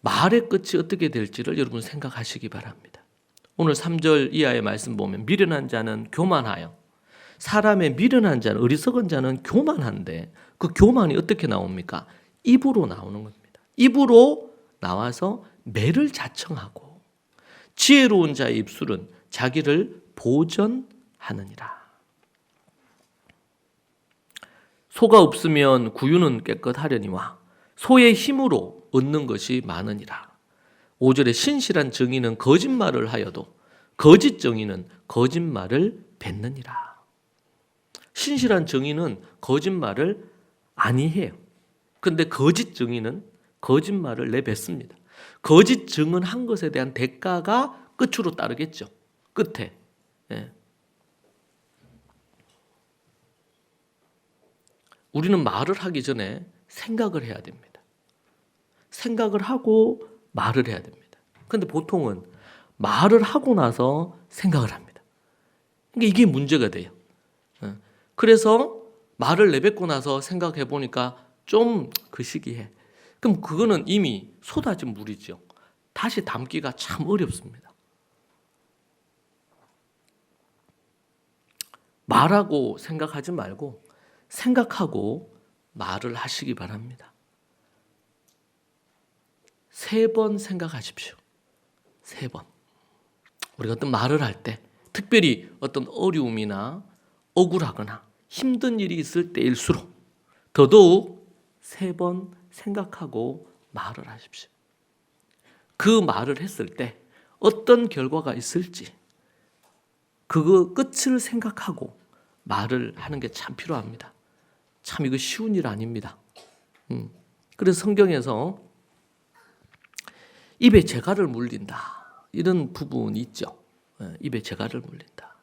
말의 끝이 어떻게 될지를 여러분 생각하시기 바랍니다. 오늘 3절 이하의 말씀 보면 미련한 자는 교만하여 사람의 미련한 자는 어리석은 자는 교만한데 그 교만이 어떻게 나옵니까? 입으로 나오는 겁니다. 입으로 나와서 매를 자청하고 지혜로운 자의 입술은 자기를 보전하느니라. 소가 없으면 구유는 깨끗하려니와 소의 힘으로 얻는 것이 많으니라. 5절에 신실한 정의는 거짓말을 하여도 거짓 정의는 거짓말을 뱉느니라. 신실한 정의는 거짓말을 아니해요. 그런데 거짓 정의는 거짓말을 내뱉습니다. 거짓 증언한 것에 대한 대가가 끝으로 따르겠죠. 끝에. 우리는 말을 하기 전에 생각을 해야 됩니다. 생각을 하고 말을 해야 됩니다. 그런데 보통은 말을 하고 나서 생각을 합니다. 그러니까 이게 문제가 돼요. 그래서 말을 내뱉고 나서 생각해 보니까 좀 그 시기에 그럼 그거는 이미 쏟아진 물이죠. 다시 담기가 참 어렵습니다. 말하고 생각하지 말고 생각하고 말을 하시기 바랍니다. 3번 생각하십시오. 3번. 우리가 어떤 말을 할 때 특별히 어떤 어려움이나 억울하거나 힘든 일이 있을 때일수록 더더욱 3번 생각하고 말을 하십시오. 그 말을 했을 때 어떤 결과가 있을지 그거 끝을 생각하고 말을 하는 게 참 필요합니다. 참 이거 쉬운 일 아닙니다. 그래서 성경에서 입에 재갈을 물린다 이런 부분이 있죠. 입에 재갈을 물린다.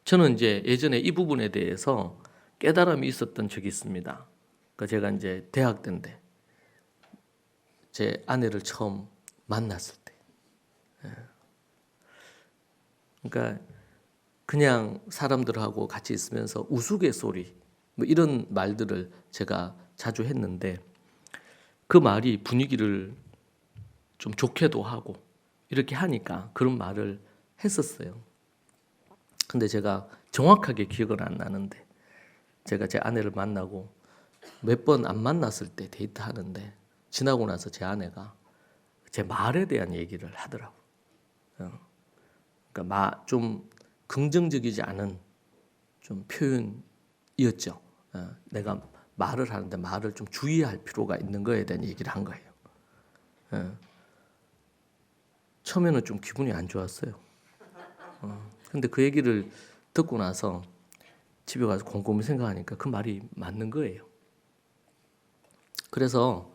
저는 이제 예전에 이 부분에 대해서 깨달음이 있었던 적이 있습니다. 그러니까 제가 이제 대학 때인데 제 아내를 처음 만났을 때, 그러니까 그냥 사람들하고 같이 있으면서 우스갯소리 뭐 이런 말들을 제가 자주 했는데 그 말이 분위기를 좀 좋게도 하고 이렇게 하니까 그런 말을 했었어요. 근데 제가 정확하게 기억은 안 나는데 제가 제 아내를 만나고 몇 번 안 만났을 때 데이트하는데 지나고 나서 제 아내가 제 말에 대한 얘기를 하더라고요. 그러니까 좀 긍정적이지 않은 좀 표현이었죠. 내가 말을 하는데 말을 좀 주의할 필요가 있는 거에 대한 얘기를 한 거예요. 처음에는 좀 기분이 안 좋았어요. 근데 그 얘기를 듣고 나서 집에 가서 곰곰이 생각하니까 그 말이 맞는 거예요. 그래서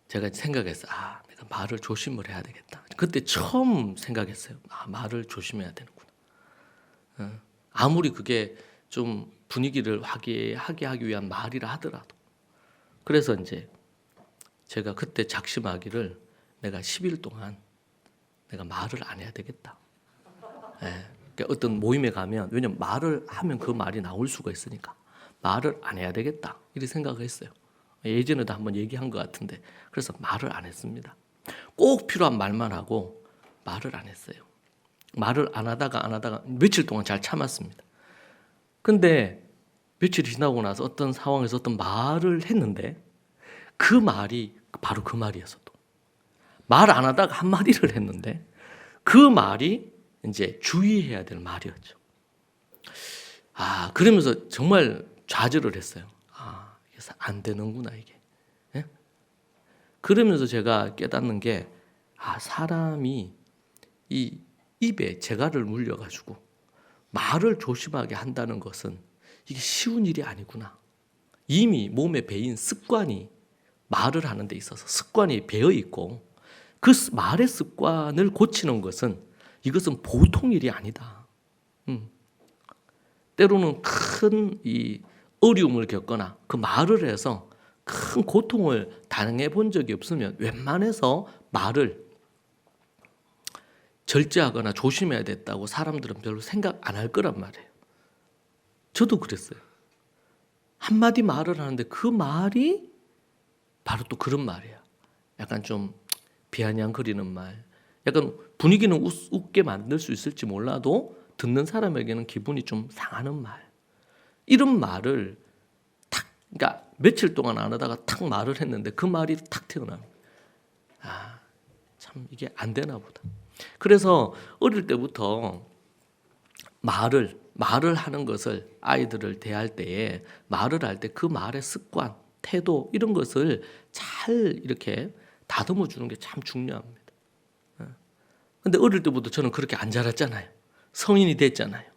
제가 생각했어요. 내가 말을 조심을 해야 되겠다. 그때 처음 생각했어요. 말을 조심해야 되는구나. 아무리 그게 좀 분위기를 화기애애하게 하기 위한 말이라 하더라도. 그래서 이제 제가 그때 작심하기를 내가 10일 동안 내가 말을 안 해야 되겠다. 그러니까 어떤 모임에 가면 왜냐면 말을 하면 그 말이 나올 수가 있으니까 말을 안 해야 되겠다. 이렇게 생각을 했어요. 예전에도 한번 얘기한 것 같은데 그래서 말을 안 했습니다. 꼭 필요한 말만 하고 말을 안 했어요. 말을 안 하다가 며칠 동안 잘 참았습니다. 근데 며칠이 지나고 나서 어떤 상황에서 어떤 말을 했는데 그 말이 바로 그 말이었어. 또 말 안 하다가 한마디를 했는데 그 말이 이제 주의해야 될 말이었죠. 그러면서 정말 좌절을 했어요. 그래서 안 되는구나 이게. 예? 그러면서 제가 깨닫는 게 사람이 이 입에 재갈을 물려가지고 말을 조심하게 한다는 것은 이게 쉬운 일이 아니구나. 이미 몸에 배인 습관이 말을 하는 데 있어서 습관이 배어 있고 그 말의 습관을 고치는 것은 이것은 보통 일이 아니다. 때로는 큰 이 어려움을 겪거나 그 말을 해서 큰 고통을 당해 본 적이 없으면 웬만해서 말을 절제하거나 조심해야 됐다고 사람들은 별로 생각 안 할 거란 말이에요. 저도 그랬어요. 한마디 말을 하는데 그 말이 바로 또 그런 말이야. 약간 좀 비아냥거리는 말, 약간 분위기는 웃게 만들 수 있을지 몰라도 듣는 사람에게는 기분이 좀 상하는 말. 이런 말을 그러니까 며칠 동안 안 하다가 탁 말을 했는데 그 말이 탁 튀어나옵니다. 참 이게 안 되나 보다. 그래서 어릴 때부터 말을 하는 것을 아이들을 대할 때에 말을 할 때 그 말의 습관, 태도 이런 것을 잘 이렇게 다듬어 주는 게 참 중요합니다. 근데 어릴 때부터 저는 그렇게 안 자랐잖아요. 성인이 됐잖아요.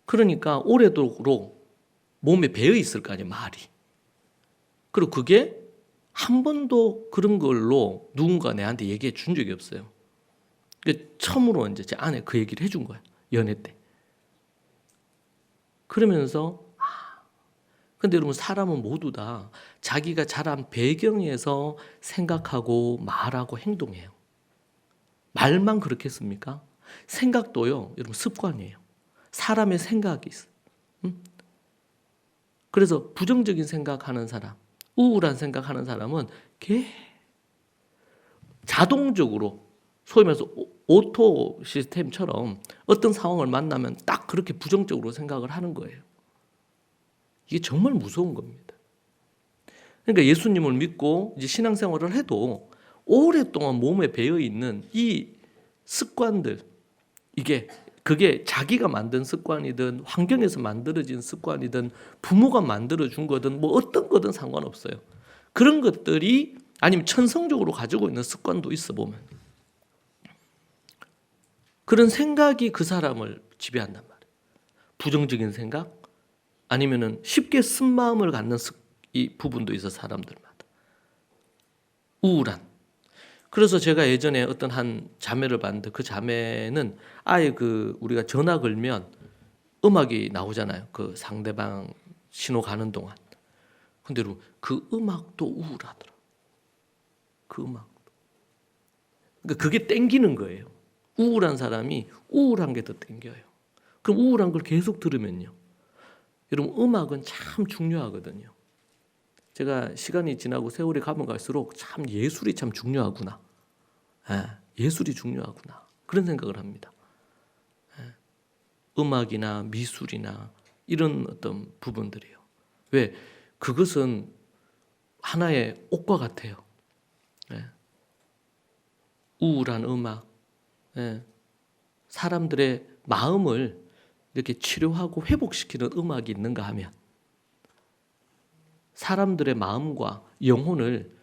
그러니까 오래도록 몸에 배어 있을 거 아니에요, 말이. 그리고 그게 한 번도 그런 걸로 누군가 내한테 얘기해 준 적이 없어요. 처음으로 이제 제 아내 그 얘기를 해준 거예요. 연애 때. 그러면서 근데 여러분 사람은 모두 다 자기가 자란 배경에서 생각하고 말하고 행동해요. 말만 그렇겠습니까? 생각도요, 여러분 습관이에요. 사람의 생각이 있어요. 그래서 부정적인 생각하는 사람, 우울한 생각하는 사람은 자동적으로 소위 말해서 오토 시스템처럼 어떤 상황을 만나면 딱 그렇게 부정적으로 생각을 하는 거예요. 이게 정말 무서운 겁니다. 그러니까 예수님을 믿고 이제 신앙생활을 해도 오랫동안 몸에 배어 있는 이 습관들, 그게 자기가 만든 습관이든 환경에서 만들어진 습관이든 부모가 만들어준 거든 뭐 어떤 거든 상관없어요. 그런 것들이 아니면 천성적으로 가지고 있는 습관도 있어 보면 그런 생각이 그 사람을 지배한단 말이에요. 부정적인 생각 아니면은 쉽게 쓴 마음을 갖는 이 부분도 있어 사람들마다. 우울한. 그래서 제가 예전에 어떤 한 자매를 봤는데 그 자매는 아예 우리가 전화 걸면 음악이 나오잖아요. 그 상대방 신호 가는 동안. 근데 여러분 그 음악도 우울하더라. 그 음악도. 그러니까 그게 땡기는 거예요. 우울한 사람이 우울한 게 더 땡겨요. 그럼 우울한 걸 계속 들으면요. 여러분 음악은 참 중요하거든요. 제가 시간이 지나고 세월이 가면 갈수록 참 예술이 참 중요하구나. 예술이 중요하구나. 그런 생각을 합니다. 음악이나 미술이나 이런 어떤 부분들이요. 왜? 그것은 하나의 옷과 같아요. 우울한 음악, 사람들의 마음을 이렇게 치료하고 회복시키는 음악이 있는가 하면 사람들의 마음과 영혼을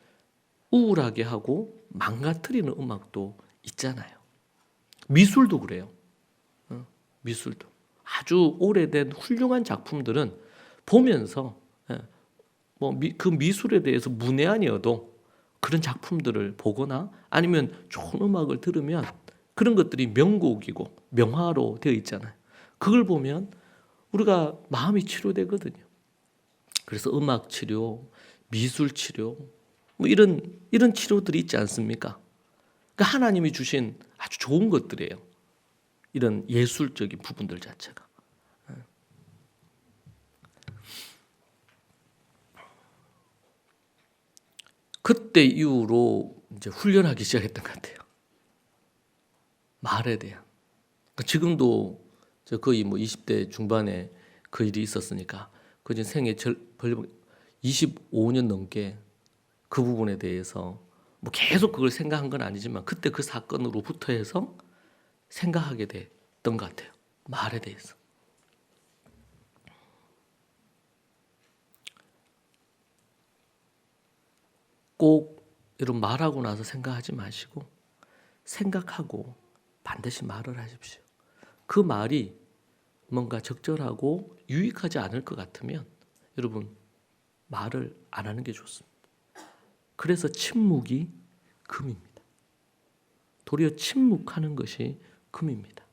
우울하게 하고 망가뜨리는 음악도 있잖아요. 미술도 그래요. 미술도. 아주 오래된 훌륭한 작품들은 보면서 그 미술에 대해서 문외한이어도 그런 작품들을 보거나 아니면 좋은 음악을 들으면 그런 것들이 명곡이고 명화로 되어 있잖아요. 그걸 보면 우리가 마음이 치료되거든요. 그래서 음악 치료, 미술 치료, 뭐 이런 치료들이 있지 않습니까? 그러니까 하나님이 주신 아주 좋은 것들이에요. 이런 예술적인 부분들 자체가. 그때 이후로 이제 훈련하기 시작했던 것 같아요. 말에 대한. 그러니까 지금도 저 거의 뭐 20대 중반에 그 일이 있었으니까 그 생애 25년 넘게 그 부분에 대해서 뭐 계속 그걸 생각한 건 아니지만 그때 그 사건으로부터 해서 생각하게 됐던 것 같아요. 말에 대해서. 꼭 이런 말하고 나서 생각하지 마시고 생각하고 반드시 말을 하십시오. 그 말이 뭔가 적절하고 유익하지 않을 것 같으면 여러분 말을 안 하는 게 좋습니다. 그래서 침묵이 금입니다. 도리어 침묵하는 것이 금입니다.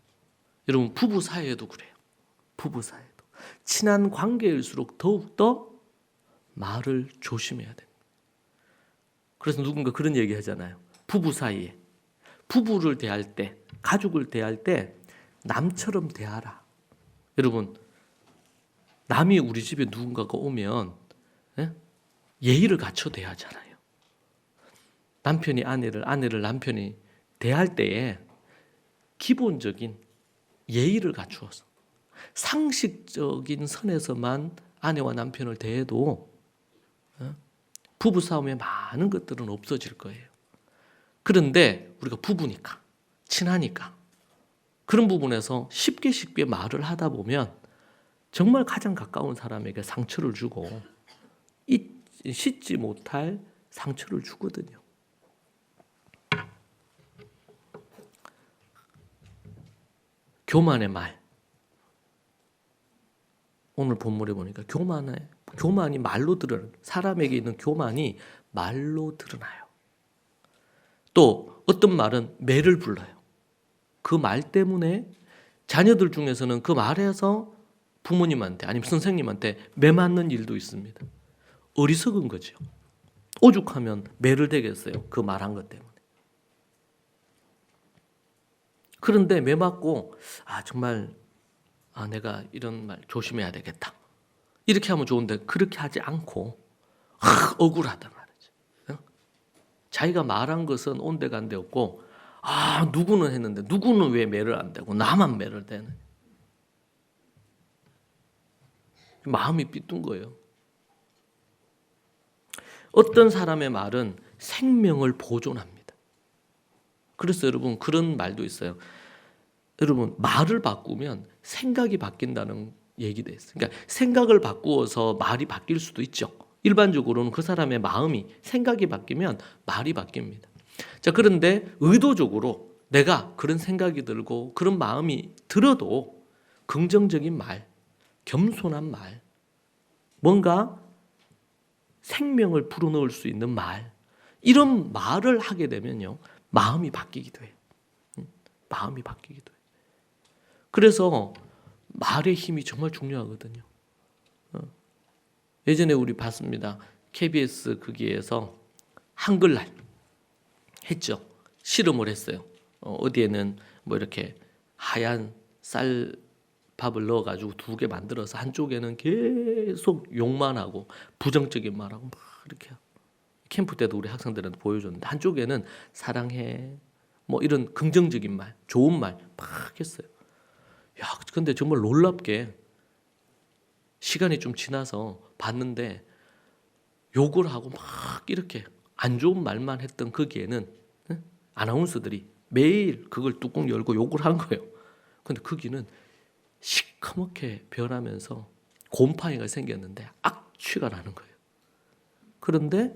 여러분 부부 사이에도 그래요. 부부 사이에도 친한 관계일수록 더욱더 말을 조심해야 됩니다. 그래서 누군가 그런 얘기 하잖아요. 부부 사이에 부부를 대할 때, 가족을 대할 때 남처럼 대하라. 여러분 남이 우리 집에 누군가가 오면 예의를 갖춰 대하잖아요. 남편이 아내를 남편이 대할 때에 기본적인 예의를 갖추어서 상식적인 선에서만 아내와 남편을 대해도 부부싸움에 많은 것들은 없어질 거예요. 그런데 우리가 부부니까 친하니까 그런 부분에서 쉽게 말을 하다 보면 정말 가장 가까운 사람에게 상처를 주고 씻지 못할 상처를 주거든요. 교만의 말. 오늘 본문에 보니까 교만이 말로 드러나요. 사람에게 있는 교만이 말로 드러나요. 또 어떤 말은 매를 불러요. 그 말 때문에 자녀들 중에서는 그 말에서 부모님한테 아니면 선생님한테 매 맞는 일도 있습니다. 어리석은 거죠. 오죽하면 매를 대겠어요. 그 말한 것 때문에. 그런데 매 맞고 정말 내가 이런 말 조심해야 되겠다. 이렇게 하면 좋은데 그렇게 하지 않고 억울하단 말이죠. 자기가 말한 것은 온데간데 없고 누구는 했는데 누구는 왜 매를 안 대고 나만 매를 대는. 마음이 삐뚤 거예요. 어떤 사람의 말은 생명을 보존합니다. 그래서 여러분 그런 말도 있어요. 여러분 말을 바꾸면 생각이 바뀐다는 얘기도 있어요. 그러니까 생각을 바꾸어서 말이 바뀔 수도 있죠. 일반적으로는 그 사람의 마음이 생각이 바뀌면 말이 바뀝니다. 자, 그런데 의도적으로 내가 그런 생각이 들고 그런 마음이 들어도 긍정적인 말, 겸손한 말, 뭔가 생명을 불어넣을 수 있는 말, 이런 말을 하게 되면요 마음이 바뀌기도 해요. 마음이 바뀌기도 해요. 그래서 말의 힘이 정말 중요하거든요. 예전에 우리 봤습니다. KBS 거기에서 한글날 했죠. 실험을 했어요. 어디에는 뭐 이렇게 하얀 쌀밥을 넣어가지고 2개 만들어서 한쪽에는 계속 욕만 하고 부정적인 말하고 막 이렇게 캠프 때도 우리 학생들한테 보여줬는데 한쪽에는 사랑해 뭐 이런 긍정적인 말, 좋은 말 막 했어요. 근데 정말 놀랍게 시간이 좀 지나서 봤는데 욕을 하고 막 이렇게 안 좋은 말만 했던 거기에는 아나운서들이 매일 그걸 뚜껑 열고 욕을 한 거예요. 근데 거기는 시커멓게 변하면서 곰팡이가 생겼는데 악취가 나는 거예요. 그런데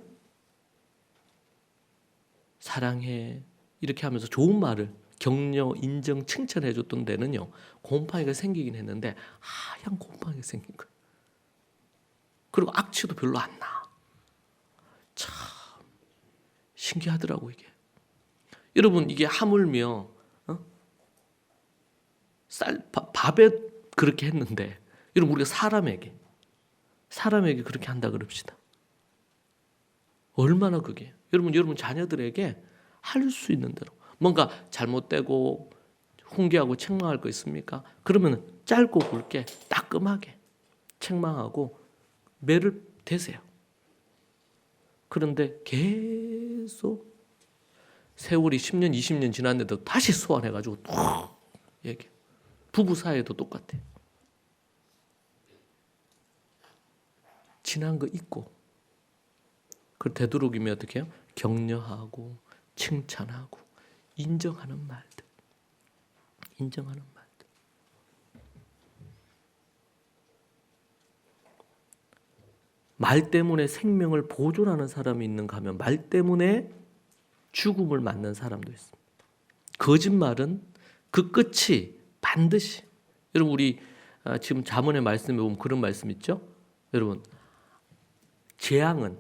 사랑해 이렇게 하면서 좋은 말을 격려, 인정, 칭찬해 줬던 데는요 곰팡이가 생기긴 했는데 하얀 곰팡이가 생긴 거예요. 그리고 악취도 별로 안 나. 참 신기하더라고 이게. 여러분 이게 하물며 밥에 그렇게 했는데 여러분 우리가 사람에게 그렇게 한다 그럽시다. 얼마나 그게 여러분 자녀들에게 할 수 있는 대로 뭔가 잘못되고 훈계하고 책망할 거 있습니까? 그러면 짧고 굵게 따끔하게 책망하고 매를 대세요. 그런데 계속 세월이 10년, 20년 지났는데도 다시 소환해가지고 또 얘기해. 부부 사이에도 똑같아요. 지난 거 잊고, 그 되도록이면 어떻게 해요? 격려하고 칭찬하고 인정하는 말들. 인정하는 말들. 말 때문에 생명을 보존하는 사람이 있는가 하면 말 때문에 죽음을 맞는 사람도 있습니다. 거짓말은 그 끝이 반드시, 여러분 우리 지금 잠언의 말씀에 보면 그런 말씀 있죠? 여러분, 재앙은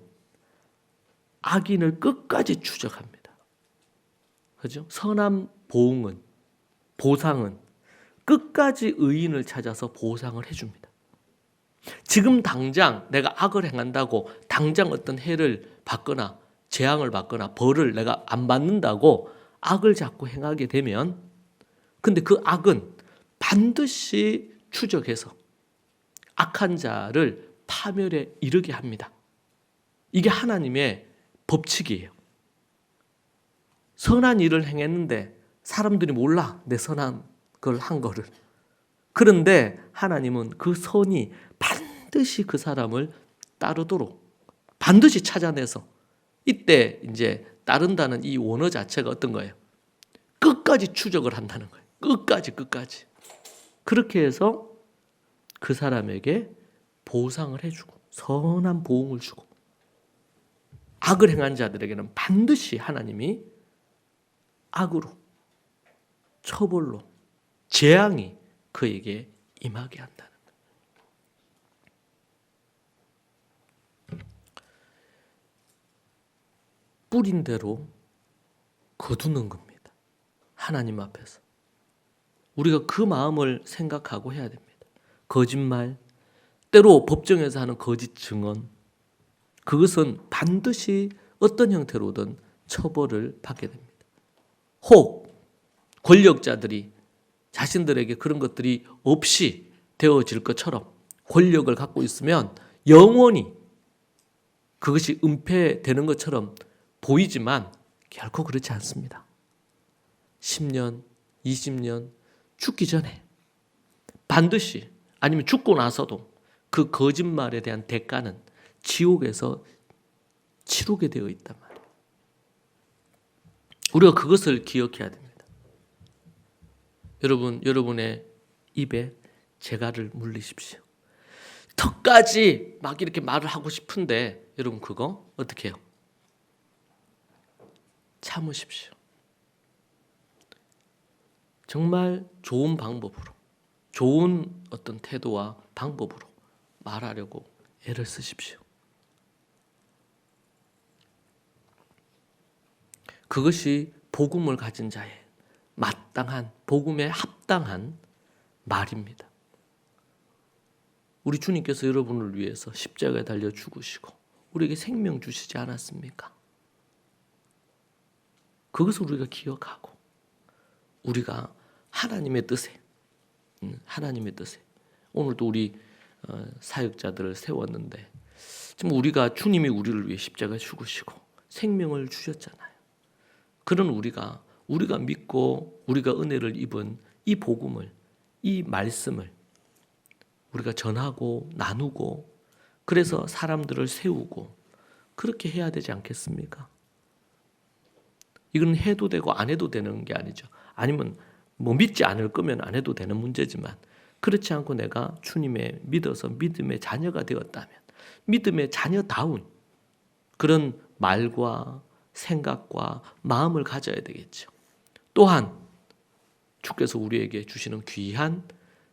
악인을 끝까지 추적합니다. 그죠? 선한 보상은 끝까지 의인을 찾아서 보상을 해줍니다. 지금 당장 내가 악을 행한다고 당장 어떤 해를 받거나 재앙을 받거나 벌을 내가 안 받는다고 악을 자꾸 행하게 되면, 근데 그 악은 반드시 추적해서 악한 자를 파멸에 이르게 합니다. 이게 하나님의 법칙이에요. 선한 일을 행했는데 사람들이 몰라, 내 선한 걸 한 거를. 그런데 하나님은 그 선이 반드시 그 사람을 따르도록 반드시 찾아내서, 이때 이제 따른다는 이 원어 자체가 어떤 거예요? 끝까지 추적을 한다는 거예요. 끝까지. 그렇게 해서 그 사람에게 보상을 해주고 선한 보응을 주고, 악을 행한 자들에게는 반드시 하나님이 악으로, 처벌로, 재앙이 그에게 임하게 한다는 거예요. 뿌린 대로 거두는 겁니다. 하나님 앞에서. 우리가 그 마음을 생각하고 해야 됩니다. 거짓말, 때로 법정에서 하는 거짓 증언, 그것은 반드시 어떤 형태로든 처벌을 받게 됩니다. 혹 권력자들이 자신들에게 그런 것들이 없이 되어질 것처럼 권력을 갖고 있으면 영원히 그것이 은폐되는 것처럼 보이지만 결코 그렇지 않습니다. 10년, 20년 죽기 전에 반드시, 아니면 죽고 나서도 그 거짓말에 대한 대가는 지옥에서 치르게 되어 있단 말이에요. 우리가 그것을 기억해야 됩니다. 여러분, 여러분의 입에 재갈을 물리십시오. 턱까지 막 이렇게 말을 하고 싶은데 여러분 그거 어떻게 해요? 참으십시오. 정말 좋은 방법으로, 좋은 어떤 태도와 방법으로 말하려고 애를 쓰십시오. 그것이 복음을 가진 자의 마땅한, 복음에 합당한 말입니다. 우리 주님께서 여러분을 위해서 십자가에 달려 죽으시고 우리에게 생명 주시지 않았습니까? 그것을 우리가 기억하고 우리가 하나님의 뜻에, 오늘도 우리 사역자들을 세웠는데 지금 우리가, 주님이 우리를 위해 십자가에 죽으시고 생명을 주셨잖아요. 그런 우리가 믿고 우리가 은혜를 입은 이 복음을, 이 말씀을 우리가 전하고 나누고, 그래서 사람들을 세우고 그렇게 해야 되지 않겠습니까? 이건 해도 되고 안 해도 되는 게 아니죠. 아니면 뭐 믿지 않을 거면 안 해도 되는 문제지만, 그렇지 않고 내가 주님의 믿어서 믿음의 자녀가 되었다면 믿음의 자녀다운 그런 말과 생각과 마음을 가져야 되겠죠. 또한 주께서 우리에게 주시는 귀한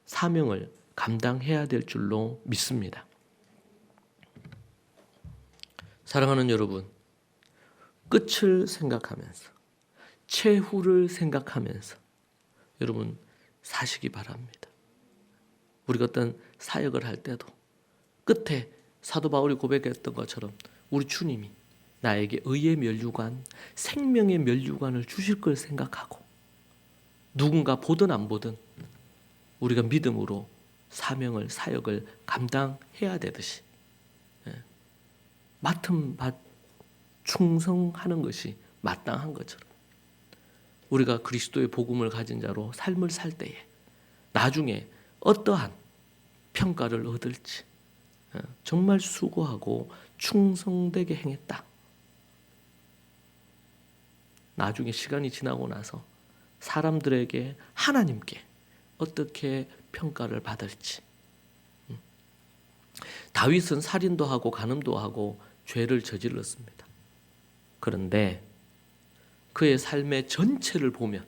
사명을 감당해야 될 줄로 믿습니다. 사랑하는 여러분, 끝을 생각하면서, 최후를 생각하면서 여러분 사시기 바랍니다. 우리가 어떤 사역을 할 때도 끝에 사도 바울이 고백했던 것처럼 우리 주님이 나에게 의의 면류관, 생명의 면류관을 주실 걸 생각하고, 누군가 보든 안 보든 우리가 믿음으로 사명을, 사역을 감당해야 되듯이, 맡은 바 충성하는 것이 마땅한 것처럼 우리가 그리스도의 복음을 가진 자로 삶을 살 때에 나중에 어떠한 평가를 얻을지 정말 수고하고 충성되게 행했다. 나중에 시간이 지나고 나서 사람들에게 하나님께 어떻게 평가를 받을지. 다윗은 살인도 하고 간음도 하고 죄를 저질렀습니다. 그런데 그의 삶의 전체를 보면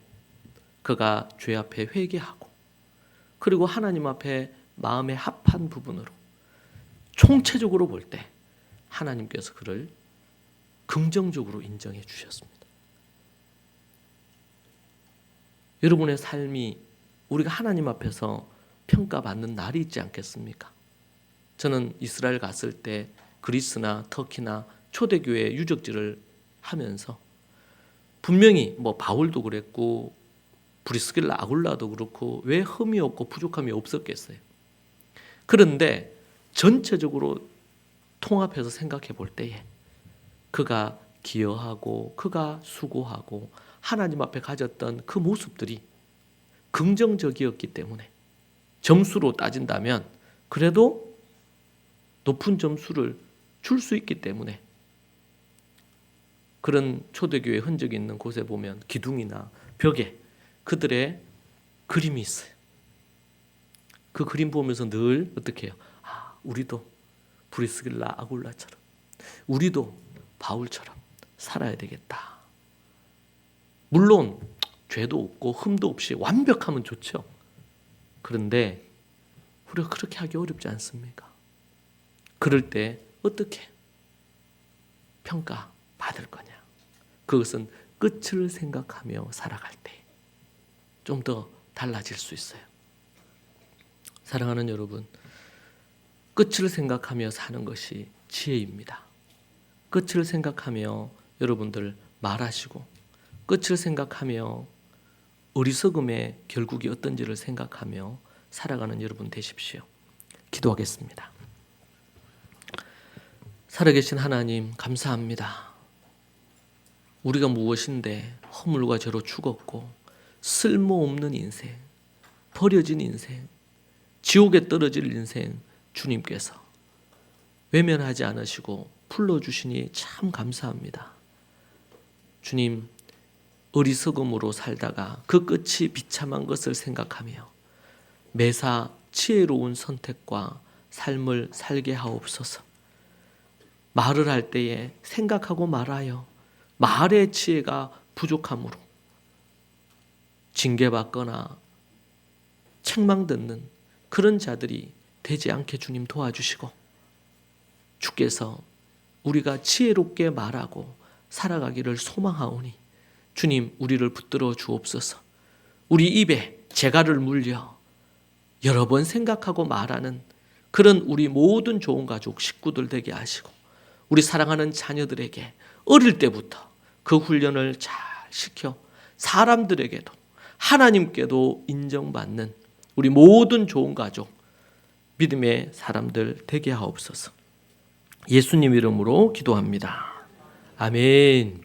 그가 죄 앞에 회개하고 그리고 하나님 앞에 마음에 합한 부분으로 총체적으로 볼 때 하나님께서 그를 긍정적으로 인정해 주셨습니다. 여러분의 삶이 우리가 하나님 앞에서 평가받는 날이 있지 않겠습니까? 저는 이스라엘 갔을 때 그리스나 터키나 초대교회 유적지를 하면서 분명히 바울도 그랬고 브리스길라 아굴라도 그렇고 왜 흠이 없고 부족함이 없었겠어요. 그런데 전체적으로 통합해서 생각해 볼 때에 그가 기여하고 그가 수고하고 하나님 앞에 가졌던 그 모습들이 긍정적이었기 때문에 점수로 따진다면 그래도 높은 점수를 줄 수 있기 때문에 그런 초대교회 흔적이 있는 곳에 보면 기둥이나 벽에 그들의 그림이 있어요. 그 그림 보면서 늘 어떻게 해요? 우리도 브리스길라 아굴라처럼 우리도 바울처럼 살아야 되겠다. 물론 죄도 없고 흠도 없이 완벽하면 좋죠. 그런데 우리가 그렇게 하기 어렵지 않습니까? 그럴 때 어떻게 평가받을 거냐? 그것은 끝을 생각하며 살아갈 때 좀 더 달라질 수 있어요. 사랑하는 여러분, 끝을 생각하며 사는 것이 지혜입니다. 끝을 생각하며 여러분들 말하시고 끝을 생각하며 어리석음의 결국이 어떤지를 생각하며 살아가는 여러분 되십시오. 기도하겠습니다. 살아계신 하나님 감사합니다. 우리가 무엇인데 허물과 죄로 죽었고 쓸모없는 인생, 버려진 인생, 지옥에 떨어질 인생 주님께서 외면하지 않으시고 불러주시니 참 감사합니다. 주님, 어리석음으로 살다가 그 끝이 비참한 것을 생각하며 매사 지혜로운 선택과 삶을 살게 하옵소서. 말을 할 때에 생각하고 말하여 말의 지혜가 부족함으로 징계받거나 책망 듣는 그런 자들이 되지 않게 주님 도와주시고 주께서 우리가 지혜롭게 말하고 살아가기를 소망하오니 주님 우리를 붙들어 주옵소서. 우리 입에 재갈을 물려 여러 번 생각하고 말하는 그런 우리 모든 좋은 가족 식구들 되게 하시고 우리 사랑하는 자녀들에게 어릴 때부터 그 훈련을 잘 시켜 사람들에게도 하나님께도 인정받는 우리 모든 좋은 가족 믿음의 사람들 되게 하옵소서. 예수님 이름으로 기도합니다. 아멘.